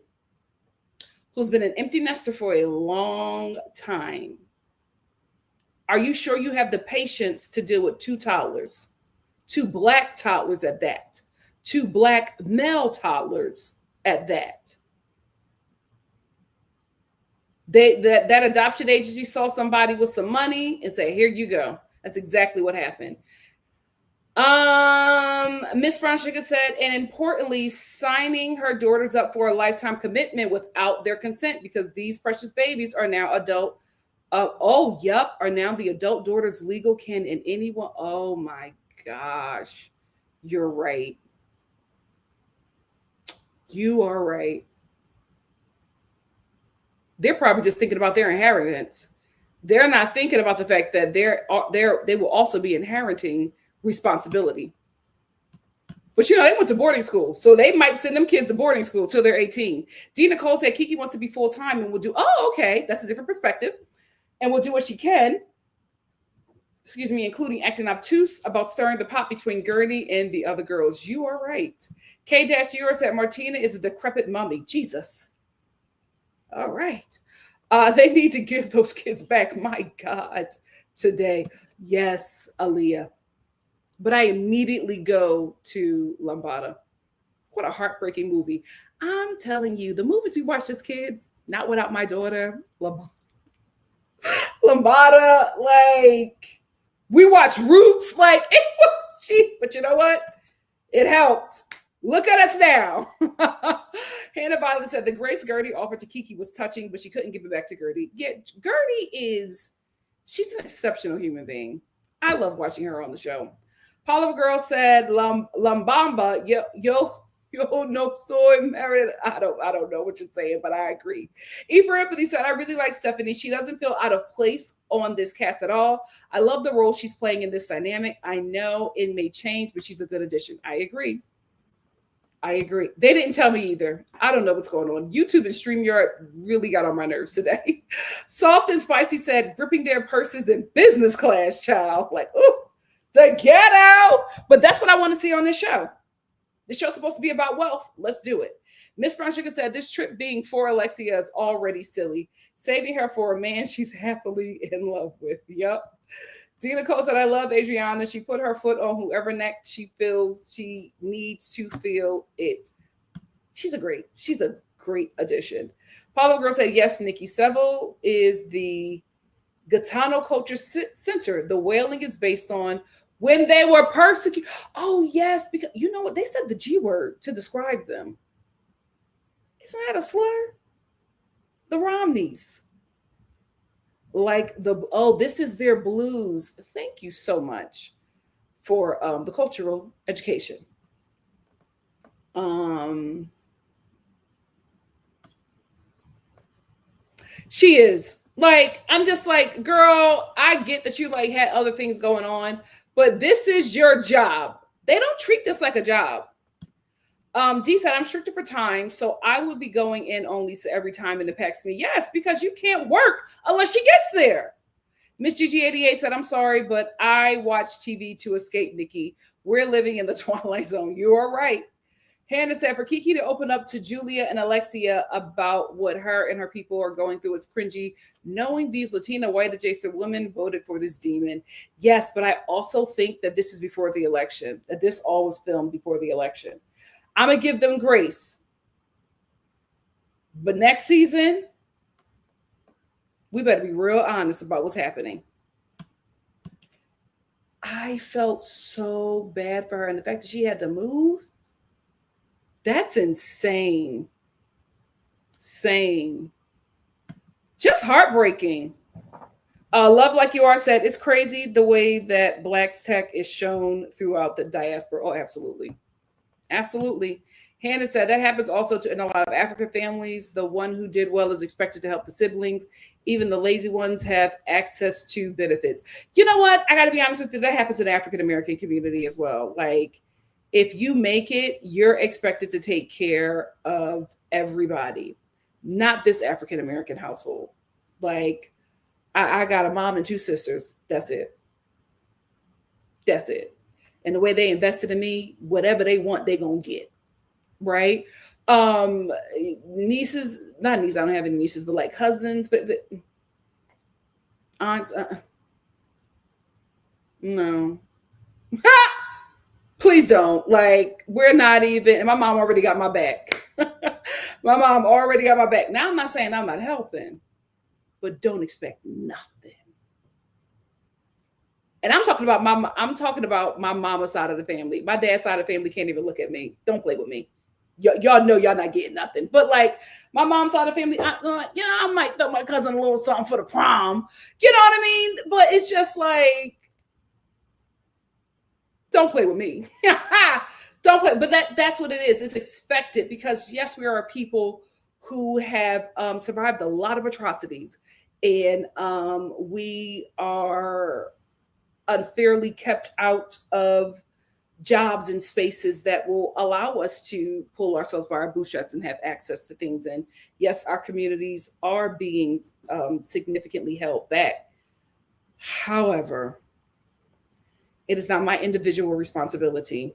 who's been an empty nester for a long time. Are you sure you have the patience to deal with two toddlers, two black toddlers at that, two black male toddlers at that? That adoption agency saw somebody with some money and said, here you go. That's exactly what happened. Miss Brown Sugar said, and importantly, signing her daughters up for a lifetime commitment without their consent because these precious babies are now adult. Are now the adult daughters legal? Can in anyone? Oh my gosh, you're right. You are right. They're probably just thinking about their inheritance. They're not thinking about the fact that they will also be inheriting responsibility. But they went to boarding school, so they might send them kids to boarding school till they're 18. D. Nicole said Kiki wants to be full time and will do. Oh, okay, that's a different perspective, and will do what she can. Excuse me, including acting obtuse about stirring the pot between Gertie and the other girls. You are right. K-Euro said Martina is a decrepit mummy. Jesus. All right. They need to give those kids back. My God, today. Yes, Aaliyah. But I immediately go to Lambada. What a heartbreaking movie. I'm telling you, the movies we watched as kids, not without my daughter, Lambada, like, we watched Roots, like, it was cheap, but you know what? It helped. Look at us now. Hannah Violet said the grace Gertie offered to Kiki was touching, but she couldn't give it back to Gertie. Yeah, she's an exceptional human being. I love watching her on the show. Paula Girl said, Lambamba, yo, no soy married. I don't know what you're saying, but I agree. E for Empathy said, I really like Stephanie. She doesn't feel out of place on this cast at all. I love the role she's playing in this dynamic. I know it may change, but she's a good addition. I agree. They didn't tell me either. I don't know what's going on. YouTube and StreamYard really got on my nerves today. Soft and Spicy said, gripping their purses in business class, child. Like, ooh, the ghetto. But that's what I want to see on this show. The show's supposed to be about wealth. Let's do it. Miss Brown Sugar said, this trip being for Alexia is already silly. Saving her for a man she's happily in love with. Yep. Dina Cole said, I love Adriana. She put her foot on whoever neck she feels she needs to feel it. She's a great addition. Paulo Girl said, yes, Nikki. Seville is the Gitano Culture Center. The wailing is based on when they were persecuted. Oh, yes, because you know what? They said the G word to describe them. Isn't that a slur? The Romneys. Like this is their blues. Thank you so much for the cultural education. She is. Like, I'm just like, girl, I get that you like had other things going on, but this is your job. They don't treat this like a job. D said, I'm stricter for time, so I would be going in on Lisa every time and it packs me. Yes, because you can't work unless she gets there. Miss GG88 said, I'm sorry, but I watch TV to escape Nikki. We're living in the Twilight Zone. You are right. Hannah said, for Kiki to open up to Julia and Alexia about what her and her people are going through is cringy. Knowing these Latina white adjacent women voted for this demon. Yes, but I also think that this is before the election, that this all was filmed before the election. I'm going to give them grace. But next season, we better be real honest about what's happening. I felt so bad for her. And the fact that she had to move, that's insane. Same. Just heartbreaking. Love Like You Are said, it's crazy the way that Black tech is shown throughout the diaspora. Oh, absolutely. Absolutely. Hannah said that happens also in a lot of African families. The one who did well is expected to help the siblings. Even the lazy ones have access to benefits. You know what? I got to be honest with you. That happens in the African American community as well. Like, if you make it, you're expected to take care of everybody, not this African American household. Like, I got a mom and two sisters. That's it. That's it. And the way they invested in me, whatever they want, they're going to get. Right? Nieces, not nieces, I don't have any nieces, but like cousins, but aunts, no. Please don't. Like, we're not even, and my mom already got my back. My mom already got my back. Now, I'm not saying I'm not helping, but don't expect nothing. And I'm talking about my mama's side of the family. My dad's side of the family can't even look at me. Don't play with me. Y'all know y'all not getting nothing. But like my mom's side of the family, I might throw my cousin a little something for the prom. You know what I mean? But it's just like, don't play with me. Don't play. But that's what it is. It's expected because yes, we are a people who have survived a lot of atrocities and we are unfairly kept out of jobs and spaces that will allow us to pull ourselves by our bootstraps and have access to things. And yes, our communities are being significantly held back. However, it is not my individual responsibility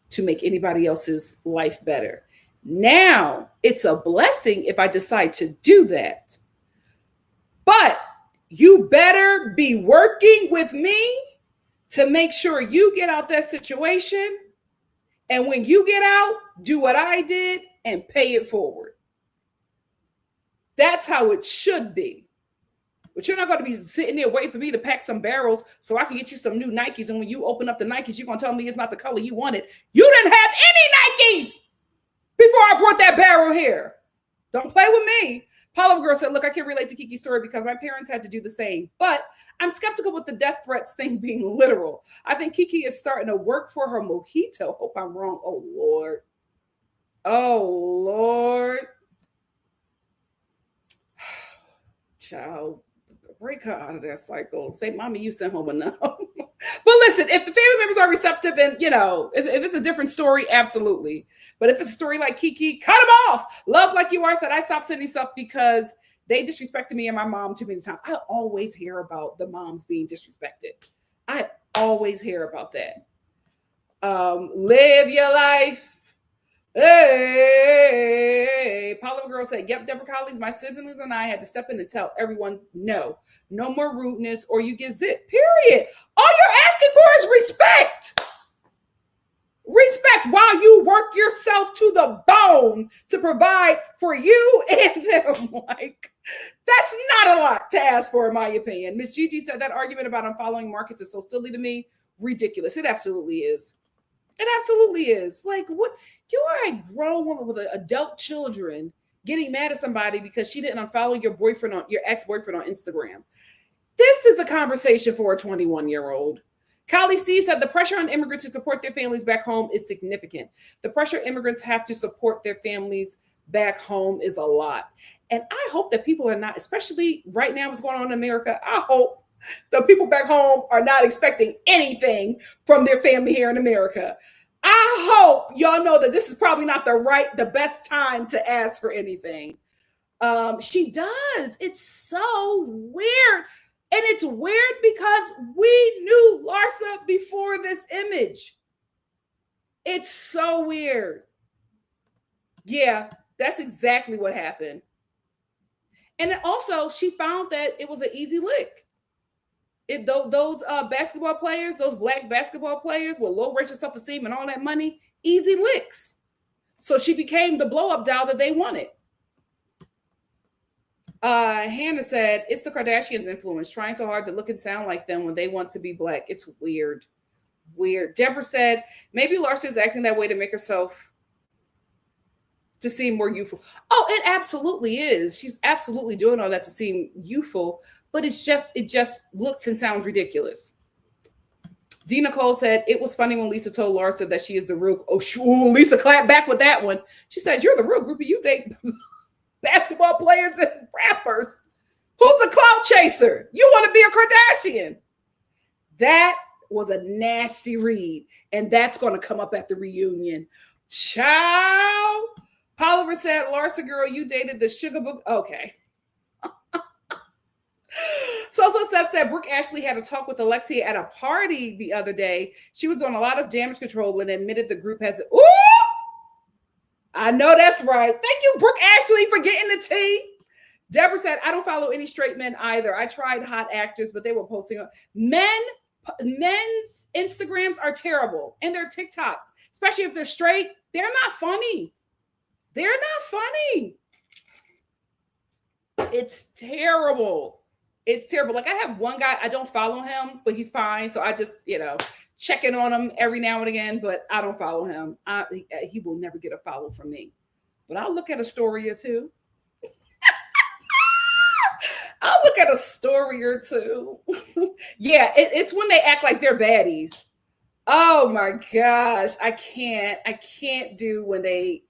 to make anybody else's life better. Now, it's a blessing if I decide to do that. But you better be working with me to make sure you get out that situation. And when you get out, do what I did and pay it forward. That's how it should be. But you're not going to be sitting there waiting for me to pack some barrels so I can get you some new Nikes. And when you open up the Nikes, you're going to tell me it's not the color you wanted. You didn't have any Nikes before I brought that barrel here. Don't play with me. Paula Girl said, look, I can relate to Kiki's story because my parents had to do the same. But I'm skeptical with the death threats thing being literal. I think Kiki is starting to work for her mojito. Hope I'm wrong. Oh, Lord. Oh, Lord. Child, break her out of that cycle. Say, Mommy, you sent home enough. But listen, if the family members are receptive and, you know, if it's a different story, absolutely. But if it's a story like Kiki, cut them off. Love like you are said, I stopped sending stuff because they disrespected me and my mom too many times. I always hear about the moms being disrespected. I always hear about that. Live your life. Hey, Paula Girl said, yep, Deborah colleagues, my siblings and I had to step in and tell everyone, no more rudeness or you get zipped, period. All you're asking for is respect. Respect while you work yourself to the bone to provide for you and them. Like, that's not a lot to ask for, in my opinion. Miss Gigi said that argument about unfollowing Marcus is so silly to me. Ridiculous. It absolutely is. It absolutely is. Like, what? You are a grown woman with adult children getting mad at somebody because she didn't unfollow your ex-boyfriend on Instagram. This is a conversation for a 21-year-old. Kylie C said the pressure on immigrants to support their families back home is significant. The pressure immigrants have to support their families back home is a lot. And I hope that people are not, especially right now what's going on in America, I hope the people back home are not expecting anything from their family here in America. I hope y'all know that this is probably not the best time to ask for anything. She does. It's so weird. And it's weird because we knew Larsa before this image. It's so weird. Yeah, that's exactly what happened. And also, she found that it was an easy lick. Those basketball players, those black basketball players with low racial self-esteem and all that money, easy licks. So she became the blow-up doll that they wanted. Hannah said, it's the Kardashians' influence, trying so hard to look and sound like them when they want to be black. It's weird. Weird. Deborah said, maybe Larsa is acting that way to make herself to seem more youthful. Oh, it absolutely is. She's absolutely doing all that to seem youthful, but it just looks and sounds ridiculous. D. Nicole said, it was funny when Lisa told Larsa that she is the real, Lisa clapped back with that one. She said, you're the real groupie. You date basketball players and rappers. Who's the clout chaser? You want to be a Kardashian. That was a nasty read. And that's going to come up at the reunion. Ciao. Poliver said, Larsa girl, you dated the sugar book. Okay. So Steph said Brooke Ashley had a talk with Alexia at a party the other day. She was doing a lot of damage control and admitted the group has. Ooh! I know that's right. Thank you, Brooke Ashley, for getting the tea. Deborah said, I don't follow any straight men either. I tried hot actors, but they were posting. Men's Instagrams are terrible. And their TikToks, especially if they're straight, they're not funny. They're not funny. It's terrible. It's terrible. Like, I have one guy, I don't follow him, but he's fine. So I just, check in on him every now and again, but I don't follow him. He will never get a follow from me. But I'll look at a story or two. I'll look at a story or two. Yeah, it's when they act like they're baddies. Oh my gosh. I can't do when they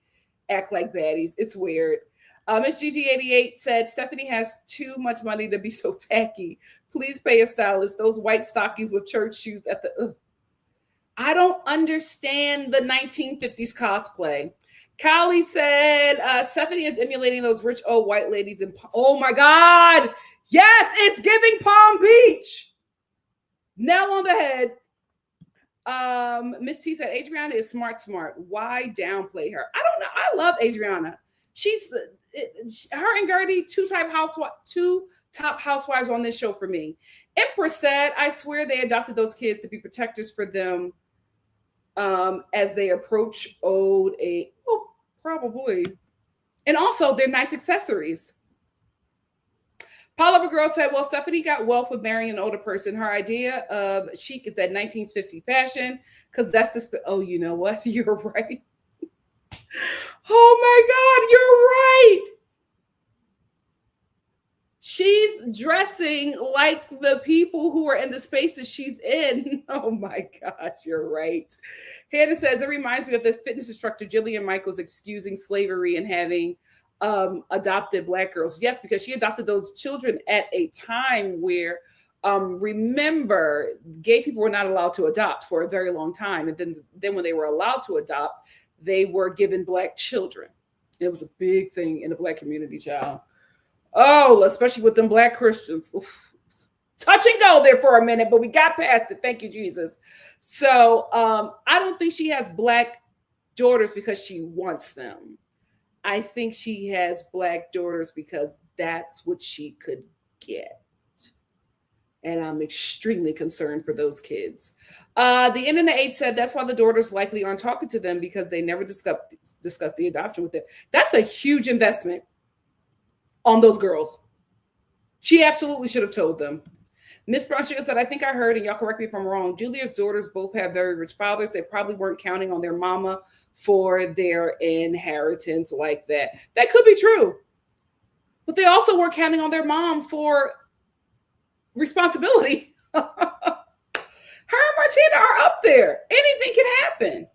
act like baddies. It's weird. Miss GG88 said, Stephanie has too much money to be so tacky. Please pay a stylist. Those white stockings with church shoes at the... I don't understand the 1950s cosplay. Kylie said, Stephanie is emulating those rich old white ladies. Oh my God. Yes, it's giving Palm Beach. Nail on the head. Miss T said, Adriana is smart. Why downplay her? I don't know. I love Adriana. She's her and Gertie, two top housewives on this show for me. Empress said, I swear they adopted those kids to be protectors for them as they approach old age. Oh, probably. And also, they're nice accessories. Paula Girl said, well, Stephanie got wealth with marrying an older person. Her idea of chic is that 1950 fashion, because that's the... Oh, you know what? You're right. Oh my God, you're right. She's dressing like the people who are in the spaces she's in. Oh my God, you're right. Hannah says, it reminds me of this fitness instructor, Jillian Michaels, excusing slavery and having adopted Black girls. Yes, because she adopted those children at a time where, remember, gay people were not allowed to adopt for a very long time. And then when they were allowed to adopt, they were given Black children. It was a big thing in the Black community, child. Oh, especially with them Black Christians. Oof. Touch and go there for a minute, but we got past it. Thank you, Jesus. So I don't think she has Black daughters because she wants them. I think she has Black daughters because that's what she could get. And I'm extremely concerned for those kids. The Internet 8 said that's why the daughters likely aren't talking to them, because they never discussed the adoption with them. That's a huge investment on those girls. She absolutely should have told them. Miss Brown Sugar said, I think I heard, and y'all correct me if I'm wrong, Julia's daughters both have very rich fathers. They probably weren't counting on their mama for their inheritance like that. That could be true. But they also weren't counting on their mom for responsibility. Her and Martina are up there. Anything can happen.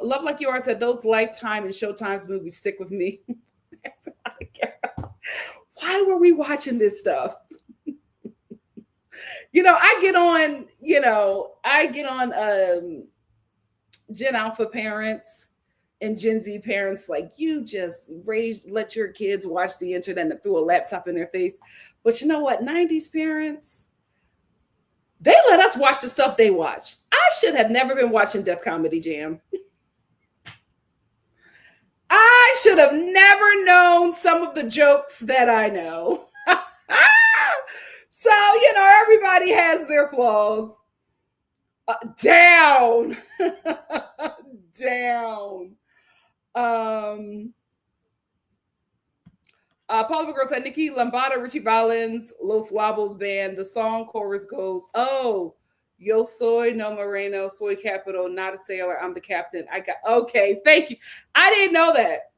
Love Like You Are said, those Lifetime and Showtime's movies stick with me. Why were we watching this stuff? I get on Gen Alpha parents and Gen Z parents, like, you just let your kids watch the internet and threw a laptop in their face. But you know what? 90s parents, they let us watch the stuff they watch. I should have never been watching Def Comedy Jam. I should have never known some of the jokes that I know. So, everybody has their flaws. Down. Down. Paula Girl said, Nikki Lambada, Richie Valens, Los Wobbles Band. The song chorus goes, oh, yo soy no moreno, soy capital, not a sailor, I'm the captain. Okay, thank you. I didn't know that.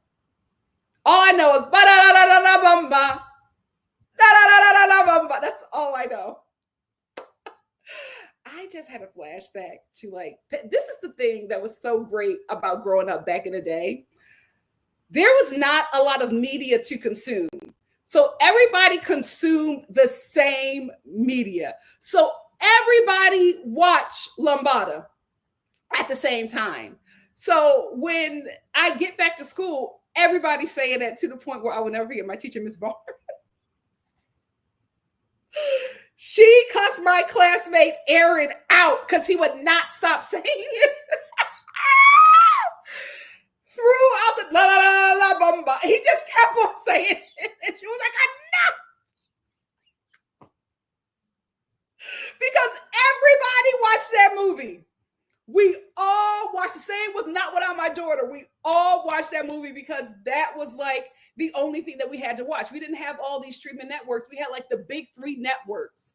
All I know is ba-da-da-da-da-bumba. Da-da-da-da-da-bumba. That's all I know. I just had a flashback to this is the thing that was so great about growing up back in the day. There was not a lot of media to consume. So everybody consumed the same media. So everybody watched Lambada at the same time. So when I get back to school, everybody's saying that, to the point where I will never forget my teacher, Miss Barr. She cussed my classmate Aaron out because he would not stop saying it. Throughout the la la la la bumba, he just kept on saying it, and she was like, "No," because everybody watched that movie. We all watched the same with Not Without My Daughter. We all watched that movie because that was like the only thing that we had to watch. We didn't have all these streaming networks. We had like the big 3 networks.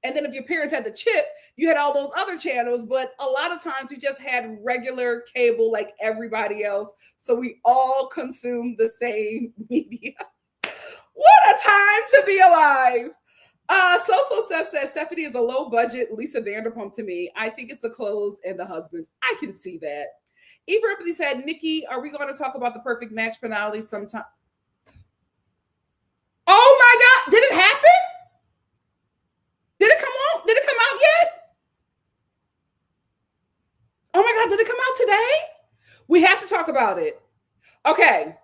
And then if your parents had the chip, you had all those other channels. But a lot of times we just had regular cable like everybody else. So we all consumed the same media. What a time to be alive. So Steph says, Stephanie is a low budget Lisa Vanderpump to me. I think it's the clothes and the husbands. I can see that. Eva Ripley said, Nikki, are we going to talk about the perfect match finale sometime? Oh my God. Did it happen? Did it come on? Did it come out yet? Oh my God. Did it come out today? We have to talk about it. Okay.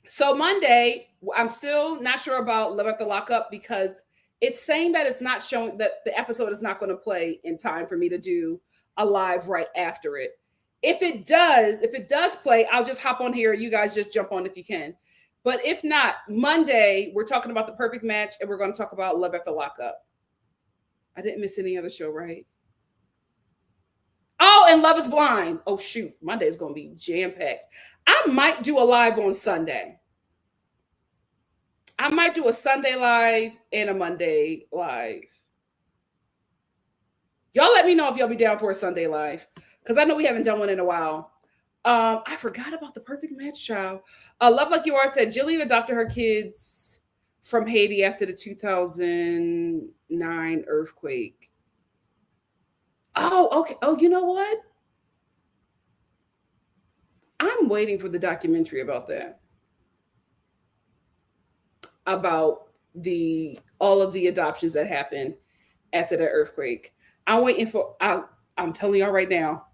So Monday, I'm still not sure about Love After Lockup because it's saying that it's not showing, that the episode is not going to play in time for me to do a live right after it. If it does play, I'll just hop on here and you guys just jump on if you can. But if not, Monday, we're talking about the perfect match and we're going to talk about Love After Lockup. I didn't miss any other show, right? Oh, and Love is Blind. Oh, shoot. Monday is going to be jam-packed. I might do a live on Sunday. I might do a Sunday live and a Monday live. Y'all let me know if y'all be down for a Sunday live, because I know we haven't done one in a while. I forgot about the perfect match, child. Love Like You Are said Jillian adopted her kids from Haiti after the 2009 earthquake. Oh, okay. Oh, you know what? I'm waiting for the documentary about that. About all of the adoptions that happened after the earthquake. I'm waiting for, I'm telling y'all right now,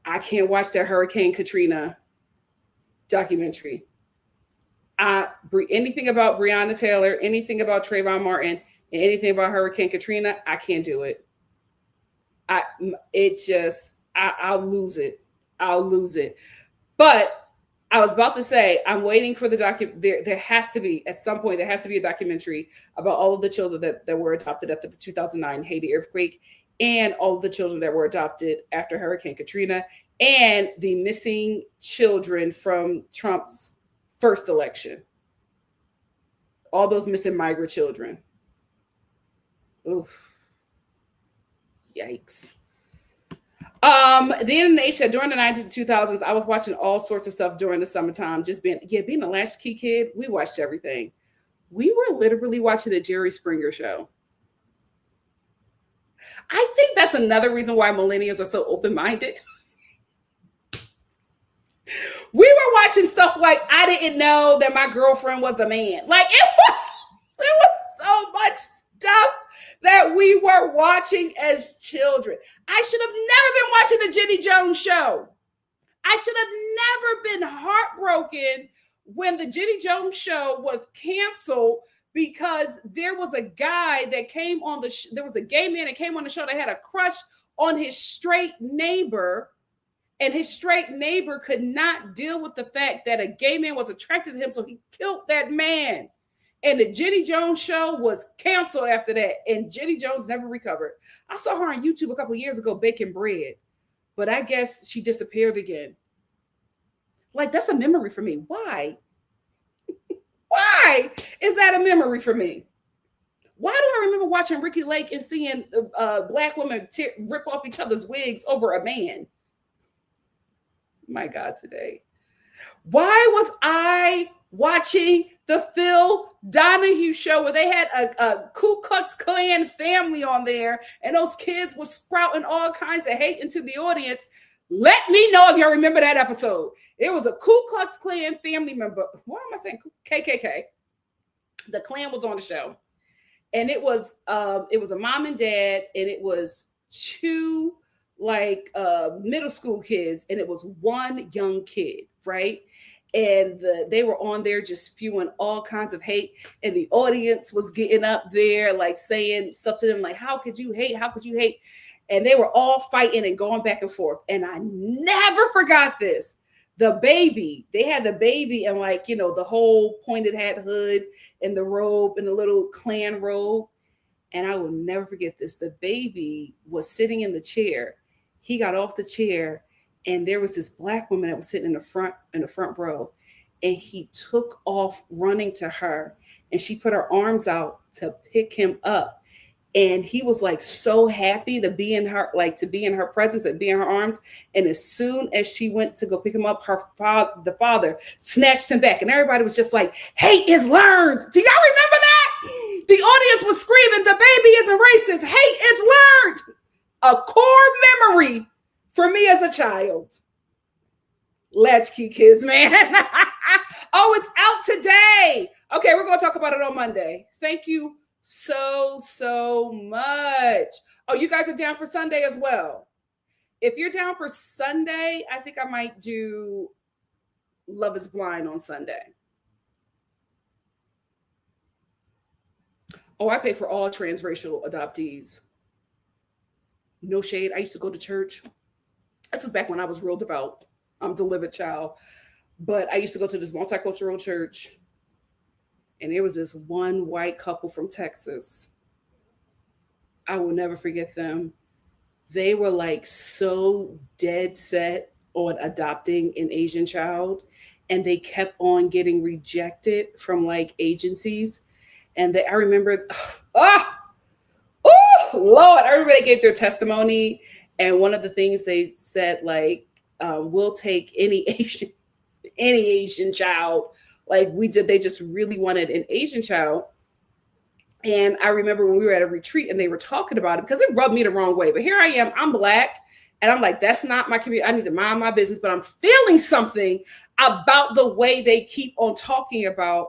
I can't watch that Hurricane Katrina documentary. Anything about Breonna Taylor, anything about Trayvon Martin, and anything about Hurricane Katrina, I can't do it. I'll lose it. I'll lose it. But I was about to say, I'm waiting for the there has to be, at some point, there has to be a documentary about all of the children that were adopted after the 2009 Haiti earthquake, and all of the children that were adopted after Hurricane Katrina, and the missing children from Trump's first election. All those missing migrant children. Oof. Yikes. The internet said during the 90s and 2000s, I was watching all sorts of stuff during the summertime. Just being a latchkey kid, we watched everything. We were literally watching the Jerry Springer show. I think that's another reason why millennials are so open-minded. We were watching stuff like I didn't know that my girlfriend was a man. Like it was so much stuff that we were watching as children. I should have never been watching the Jenny Jones show. I should have never been heartbroken when the Jenny Jones show was canceled because there was a guy that came on there was a gay man that came on the show that had a crush on his straight neighbor, and his straight neighbor could not deal with the fact that a gay man was attracted to him, so he killed that man. And the Jenny Jones show was canceled after that, and Jenny Jones never recovered. I saw her on YouTube a couple of years ago baking bread, but I guess she disappeared again. Like, that's a memory for me. Why? Why is that a memory for me? Why do I remember watching Ricky Lake and seeing black women rip off each other's wigs over a man? My God, today. Why was I watching the Phil Donahue show where they had a Ku Klux Klan family on there and those kids were sprouting all kinds of hate into the audience? Let me know if y'all remember that episode. It was a Ku Klux Klan family member. Why am I saying KKK? The Klan was on the show. And it was a mom and dad, and it was two middle school kids, and it was one young kid, right? And they were on there just spewing all kinds of hate, and the audience was getting up there like saying stuff to them like, how could you hate? How could you hate? And they were all fighting and going back and forth. And I never forgot this. The baby, they had the baby and the whole pointed hat hood and the robe and the little Klan robe. And I will never forget this. The baby was sitting in the chair. He got off the chair, and there was this black woman that was sitting in the front row, and he took off running to her, and she put her arms out to pick him up. And he was so happy to be in her, to be in her presence and be in her arms. And as soon as she went to go pick him up, the father snatched him back. And everybody was just like, hate is learned. Do y'all remember that? The audience was screaming, the baby isn't racist. Hate is learned. A core memory for me as a child. Latchkey Kids, man. Oh, it's out today. Okay, we're going to talk about it on Monday. Thank you so much. Oh, you guys are down for Sunday as well. If you're down for Sunday, I think I might do Love is Blind on Sunday. Oh, I pay for all transracial adoptees. No shade. I used to go to church. This is back when I was real devout. I'm a delivered child. But I used to go to this multicultural church, and there was this one white couple from Texas. I will never forget them. They were like so dead set on adopting an Asian child, and they kept on getting rejected from like agencies. And I remember, oh Lord, I remember they gave their testimony, and one of the things they said, like, we'll take any Asian child. Like we did, they just really wanted an Asian child. And I remember when we were at a retreat and they were talking about it because it rubbed me the wrong way. But here I am, I'm Black, and I'm like, that's not my community. I need to mind my business. But I'm feeling something about the way they keep on talking about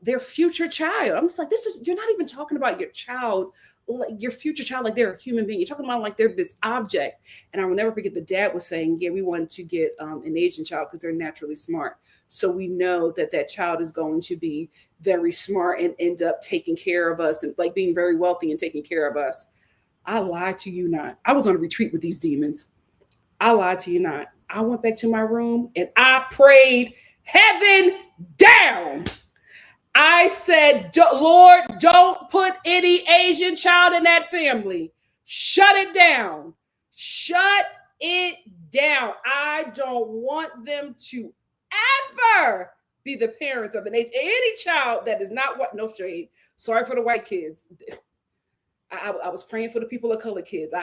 their future child. I'm just like, you're not even talking about your child, like your future child, like they're a human being. You're talking about like they're this object. And I will never forget the dad was saying, yeah, we wanted to get an Asian child because they're naturally smart. So we know that that child is going to be very smart and end up taking care of us and like being very wealthy and taking care of us. I lied to you not. I was on a retreat with these demons. I lied to you not. I went back to my room and I prayed heaven down. I said, Lord, don't put any Asian child in that family. Shut it down. Shut it down. I don't want them to ever be the parents of any child that is not what. No shade. Sorry for the white kids. I was praying for the people of color kids.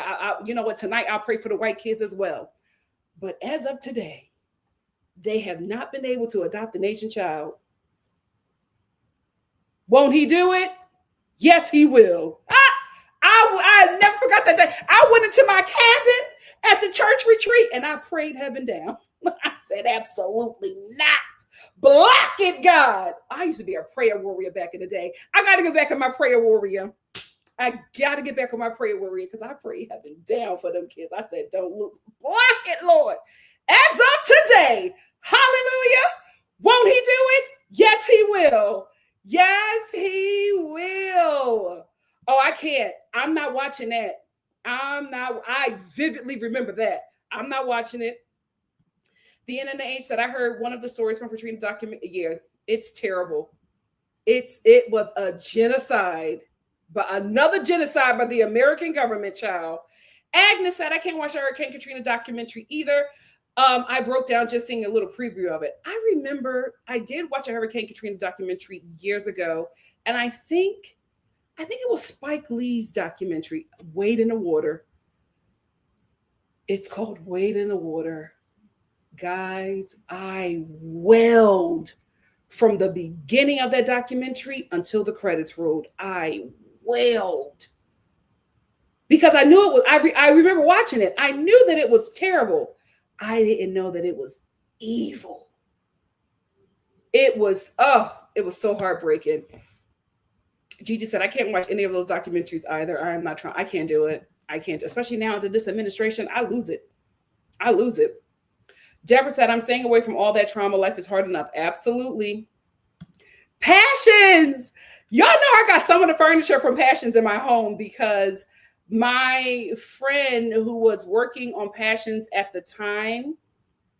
You know what? Tonight I'll pray for the white kids as well. But as of today, they have not been able to adopt an Asian child. Won't he do it? Yes, he will. I never forgot that day. I went into my cabin at the church retreat and I prayed heaven down. I said, absolutely not. Block it, God. I used to be a prayer warrior back in the day. I got to get back in my prayer warrior. I got to get back on my prayer warrior because I prayed heaven down for them kids. I said, don't look. Block it, Lord. As of today, hallelujah. Won't he do it? Yes, he will. Yes, he will. Oh, I can't. I'm not watching that. I vividly remember that. I'm not watching it. The NNA said, I heard one of the stories from Katrina document. Yeah, it's terrible. It was a genocide, but another genocide by the American government, child. Agnes said, I can't watch the Hurricane Katrina documentary either. I broke down just seeing a little preview of it. I remember I did watch a Hurricane Katrina documentary years ago, and I think it was Spike Lee's documentary, Wade in the Water. It's called Wade in the Water. Guys, I wailed from the beginning of that documentary until the credits rolled. I wailed because I knew it was. I remember watching it. I knew that it was terrible. I didn't know that it was evil. It was so heartbreaking. Gigi said, I can't watch any of those documentaries either. I'm not trying. I can't do it. I can't, especially now under this administration. I lose it. Deborah said, I'm staying away from all that trauma. Life is hard enough. Absolutely. Passions. Y'all know I got some of the furniture from Passions in my home because my friend who was working on Passions at the time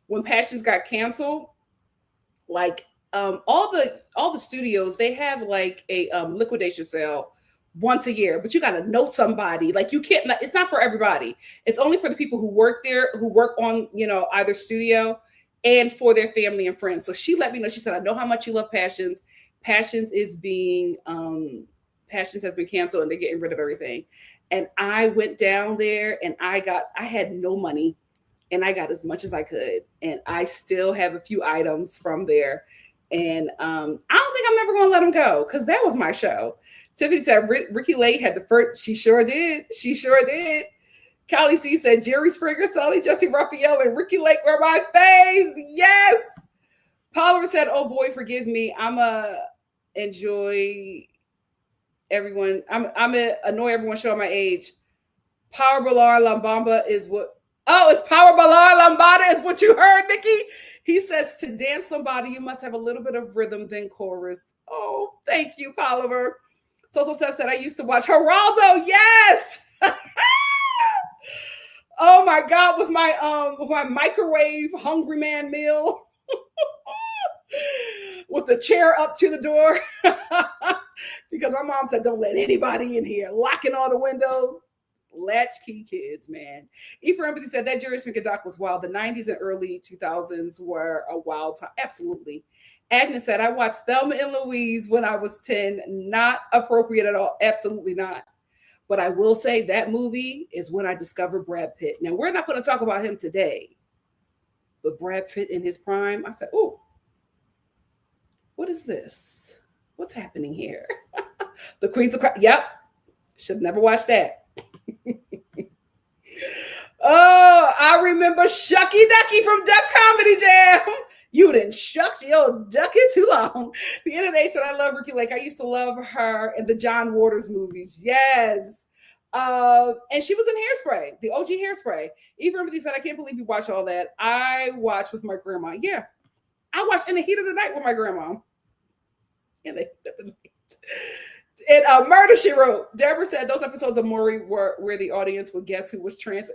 when Passions got canceled, like all the studios, they have like a liquidation sale once a year, but you got to know somebody. Like you can't, it's not for everybody. It's only for the people who work there, who work on, either studio and for their family and friends. So she let me know, she said, I know how much you love Passions. Passions has been canceled and they're getting rid of everything. And I went down there and I had no money and I got as much as I could. And I still have a few items from there. And I don't think I'm ever going to let them go because that was my show. Tiffany said Ricky Lake had the first. She sure did. Callie C said, Jerry Springer, Sally, Jesse Raphael, and Ricky Lake were my faves. Yes. Paula said, oh boy, forgive me. I'ma enjoy everyone. I'm annoy everyone showing my age. Power Balar Lambamba is what. Oh, it's Power Balar Lambada is what you heard, Nikki. He says, to dance lambada, you must have a little bit of rhythm, then chorus. Oh, thank you, Poliver. So Steph said, I used to watch Geraldo. Yes. Oh my God, with my microwave Hungry Man meal. With the chair up to the door. Because my mom said, don't let anybody in here. Locking all the windows. Latchkey kids, man. E for Empathy said that Jerry Springer doc was wild. The 90s and early 2000s were a wild time. Absolutely. Agnes said, I watched Thelma and Louise when I was 10. Not appropriate at all. Absolutely not. But I will say that movie is when I discovered Brad Pitt. Now, we're not going to talk about him today. But Brad Pitt in his prime, I said, oh, what is this? What's happening here? The Queens of Crime. Yep. Should have never watched that. Oh, I remember Shucky Ducky from Def Comedy Jam. You didn't shuck your ducky too long. The internet said, I love Ricky Lake. I used to love her in the John Waters movies. Yes. And she was in Hairspray, the OG Hairspray. Even Empathy said, I can't believe you watch all that. I watched with my grandma. Yeah. I watched In the Heat of the Night with my grandma. In the Heat of the Night. And Murder, She Wrote. Deborah said those episodes of Maury were where the audience would guess who was trans.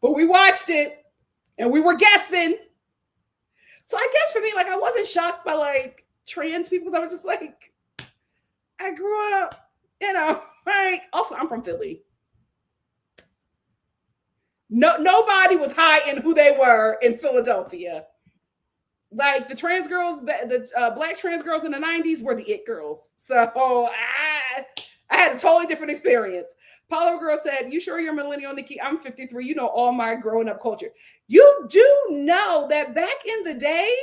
But we watched it and we were guessing. So I guess for me, like, I wasn't shocked by like trans people. I was just like, I grew up, you know, like, also I'm from Philly. Nobody was hiding who they were in Philadelphia. Like the trans girls, the black trans girls in the 90s were the it girls. So I had a totally different experience. Paula Girl said, you sure you're millennial, Nikki? I'm 53. You know all my growing up culture. You do know that back in the day,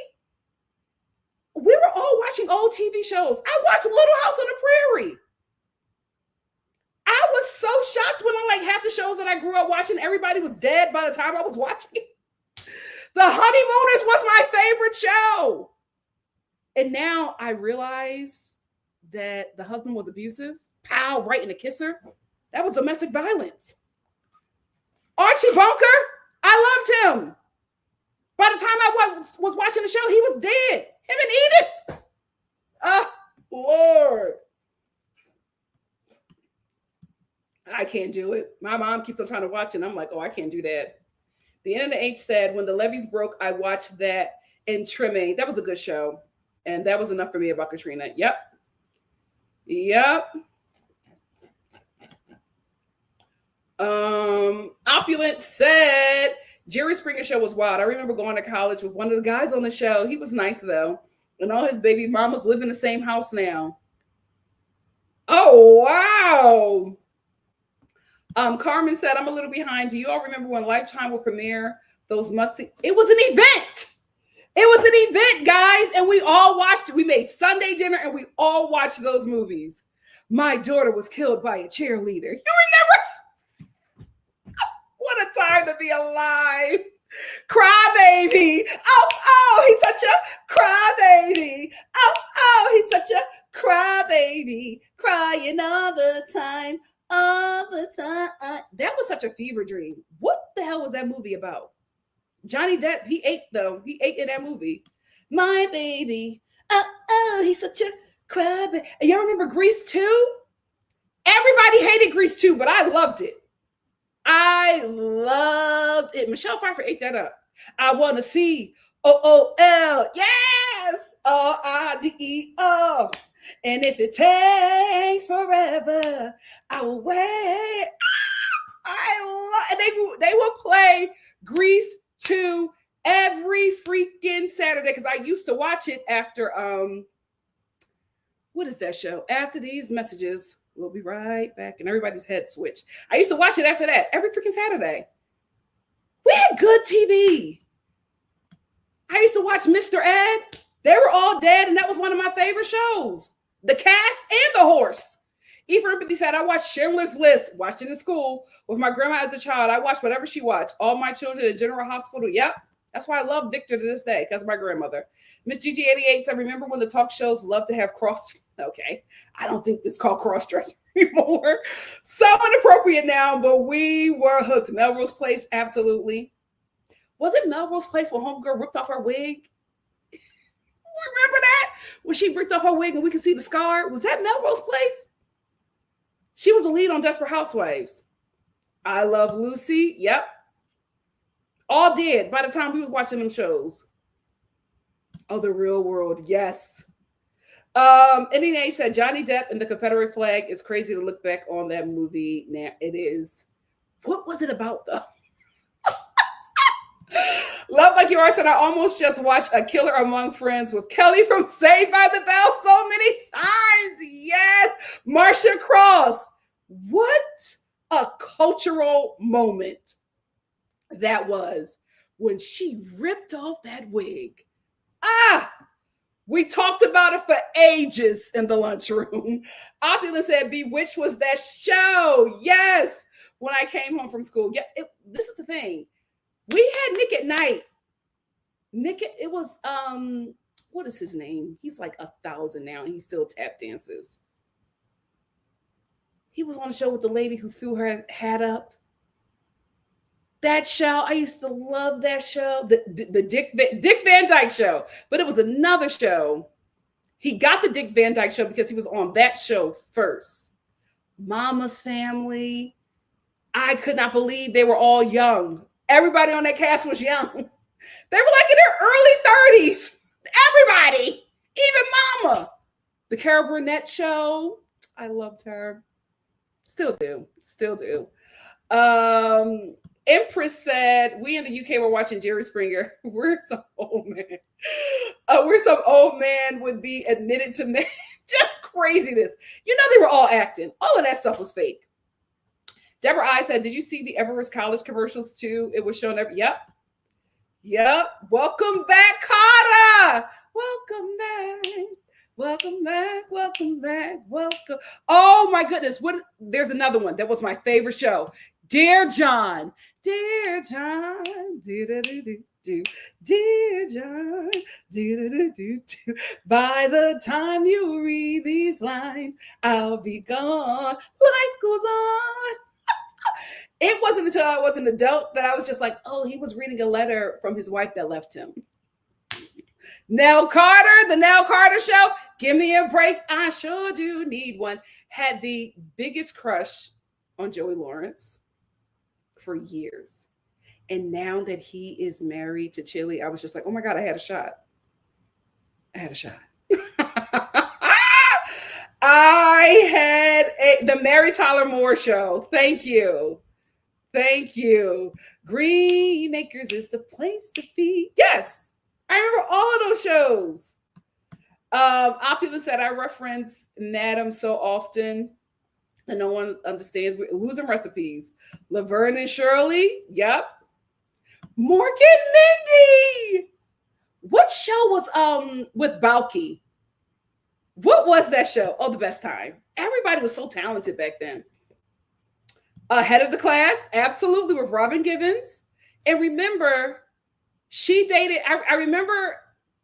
we were all watching old TV shows. I watched Little House on the Prairie. I was so shocked when I like half the shows that I grew up watching, everybody was dead by the time I was watching it. The Honeymooners was my favorite show. And now I realize that the husband was abusive. Pow, right in the kisser. That was domestic violence. Archie Bunker, I loved him. By the time I was watching the show, he was dead. Him and Edith. Oh, Lord. I can't do it. My mom keeps on trying to watch it. And I'm like, oh, I can't do that. The Internet H said, when the levees broke, I watched that in Treme. That was a good show. And that was enough for me about Katrina. Yep. Opulent said, Jerry Springer show was wild. I remember going to college with one of the guys on the show. He was nice, though. And all his baby mamas live in the same house now. Oh, wow. Carmen said, I'm a little behind. Do you all remember when Lifetime would premiere those must-see? It was an event. It was an event, guys. And we all watched it. We made Sunday dinner and we all watched those movies. My daughter was killed by a cheerleader. You remember? What a time to be alive. Crybaby. Oh, he's such a crybaby. Oh, he's such a crybaby. Crying all the time. All the time. That was such a fever dream. What the hell was that movie about? Johnny Depp, he ate though. He ate in that movie. My baby. Oh, he's such a crybaby. And y'all remember Grease 2? Everybody hated Grease 2, but I loved it. I loved it. Michelle Pfeiffer ate that up. I want to see OOL. Yes. RIDEO. And if it takes forever, I will wait. And they will play Grease 2 every freaking Saturday because I used to watch it after what is that show? After these messages, we'll be right back. And everybody's head switched. I used to watch it after that every freaking Saturday. We had good TV. I used to watch Mr. Ed. They were all dead, and that was one of my favorite shows. The Cast and the Horse. Eva Empathy said, I watched Schindler's List, watched it in school with my grandma as a child. I watched whatever she watched. All my children in General Hospital. Yep. That's why I love Victor to this day, because of my grandmother. Miss GG88 said, remember when the talk shows love to have cross. Okay. I don't think it's called cross dressing anymore. So inappropriate now, but we were hooked. Melrose Place, absolutely. Was it Melrose Place when Homegirl ripped off her wig? Remember that? When she ripped off her wig and we could see the scar? Was that Melrose Place? She was a lead on Desperate Housewives. I Love Lucy. Yep. All did by the time we was watching them shows. Oh, The Real World. Yes. NNA said Johnny Depp and the Confederate flag is crazy to look back on that movie. Now it is. What was it about though? Love Like You Are said, I almost just watched A Killer Among Friends with Kelly from Saved by the Bell so many times. Yes. Marcia Cross. What a cultural moment that was when she ripped off that wig. We talked about it for ages in the lunchroom. Opulent said Bewitched was that show. Yes. When I came home from school. Yeah, this is the thing. We had Nick at Night. Nick, it was what is his name? He's like 1,000 now, and he still tap dances. He was on a show with the lady who threw her hat up. That show, I used to love that show, the Dick Van Dyke Show. But it was another show. He got the Dick Van Dyke Show because he was on that show first. Mama's Family. I could not believe they were all young. Everybody on that cast was young. They were like in their early 30s. Everybody, even Mama. The Carol Burnett Show. I loved her. Still do. Empress said, we in the UK were watching Jerry Springer. We're some old man. We're some old man would be admitted to men. Just craziness. You know, they were all acting. All of that stuff was fake. Deborah I said, did you see the Everest College commercials too? It was shown every. Yep. Welcome back, Carter. Welcome back. Oh my goodness. There's another one. That was my favorite show. Dear John. Dear John. Dear John. By the time you read these lines, I'll be gone. Life goes on. It wasn't until I was an adult that I was just like, oh, he was reading a letter from his wife that left him. Nell Carter, the Nell Carter Show. Give me a break. I sure do need one. Had the biggest crush on Joey Lawrence for years. And now that he is married to Chili, I was just like, oh my God, I had a shot. I had the Mary Tyler Moore Show. Thank you. Green Acres is the place to be. Yes. I remember all of those shows. Opulent said, I reference Madam so often and no one understands. We're losing recipes. Laverne and Shirley. Yep. Morgan Mindy. What show was with Balky? What was that show? Oh, The Best Time. Everybody was so talented back then. Head of the Class, absolutely, with Robin Givens. And remember, she dated, I remember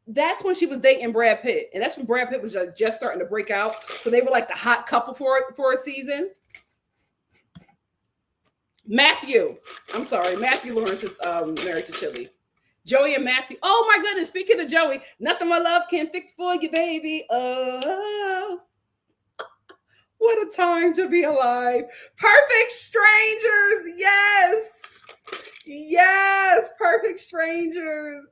that's when she was dating Brad Pitt. And that's when Brad Pitt was just starting to break out. So they were like the hot couple for a season. Matthew Lawrence is married to Chili. Joey and Matthew. Oh my goodness, speaking of Joey, nothing my love can fix for you, baby. Oh. What a time to be alive. Perfect Strangers. Yes. Perfect Strangers.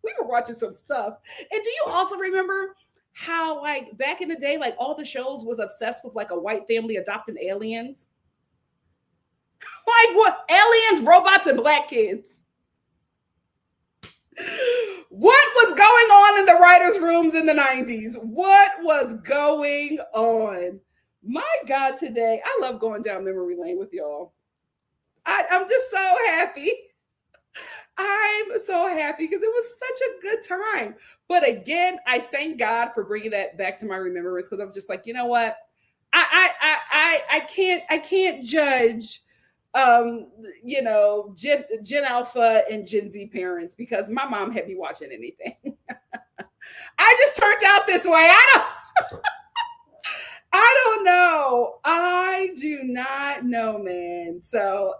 We were watching some stuff. And do you also remember how like back in the day, like all the shows was obsessed with like a white family adopting aliens? Like what? Aliens, robots, and black kids. What was going on in the writers' rooms in the 90s? What was going on? My God, today, I love going down memory lane with y'all. I'm just so happy. I'm so happy because it was such a good time. But again, I thank God for bringing that back to my remembrance because I was just like, you know what? I I can't judge Gen Alpha and Gen Z parents because my mom had me watching anything. I just turned out this way. I don't know. I do not know, man. So,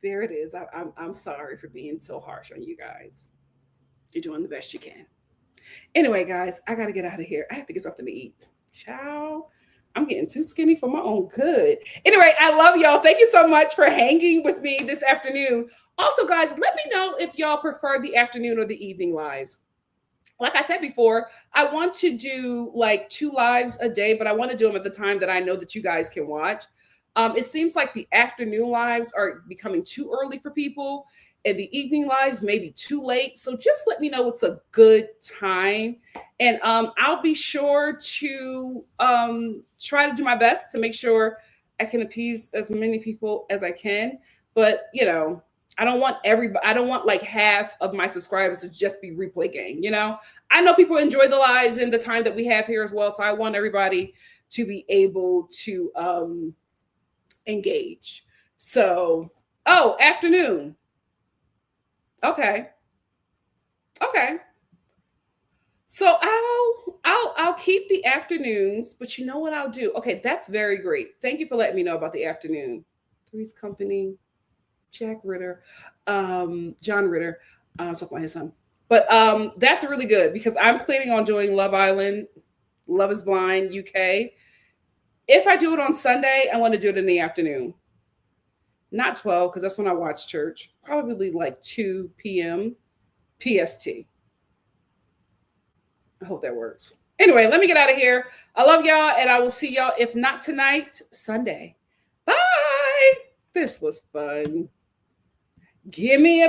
there it is. I'm sorry for being so harsh on you guys. You're doing the best you can. Anyway, guys, I got to get out of here. I have to get something to eat. Ciao. I'm getting too skinny for my own good. Anyway, I love y'all. Thank you so much for hanging with me this afternoon. Also, guys, let me know if y'all prefer the afternoon or the evening lives. Like I said before, I want to do like 2 lives a day, but I want to do them at the time that I know that you guys can watch. It seems like the afternoon lives are becoming too early for people, and the evening lives may be too late. So just let me know what's a good time, and I'll be sure to try to do my best to make sure I can appease as many people as I can. But I don't want everybody. I don't want like half of my subscribers to just be replay gang. I know people enjoy the lives and the time that we have here as well. So I want everybody to be able to engage. So, afternoon. Okay. So I'll keep the afternoons, but you know what I'll do? Okay, that's very great. Thank you for letting me know about the afternoon. Three's Company, Jack Ritter, John Ritter. I'm talking about his son. But that's really good because I'm planning on doing Love Island, Love is Blind, UK. If I do it on Sunday, I want to do it in the afternoon. Not 12, because that's when I watch church. Probably like 2 p.m. PST. I hope that works. Anyway, let me get out of here. I love y'all, and I will see y'all, if not tonight, Sunday. Bye. This was fun. Give me a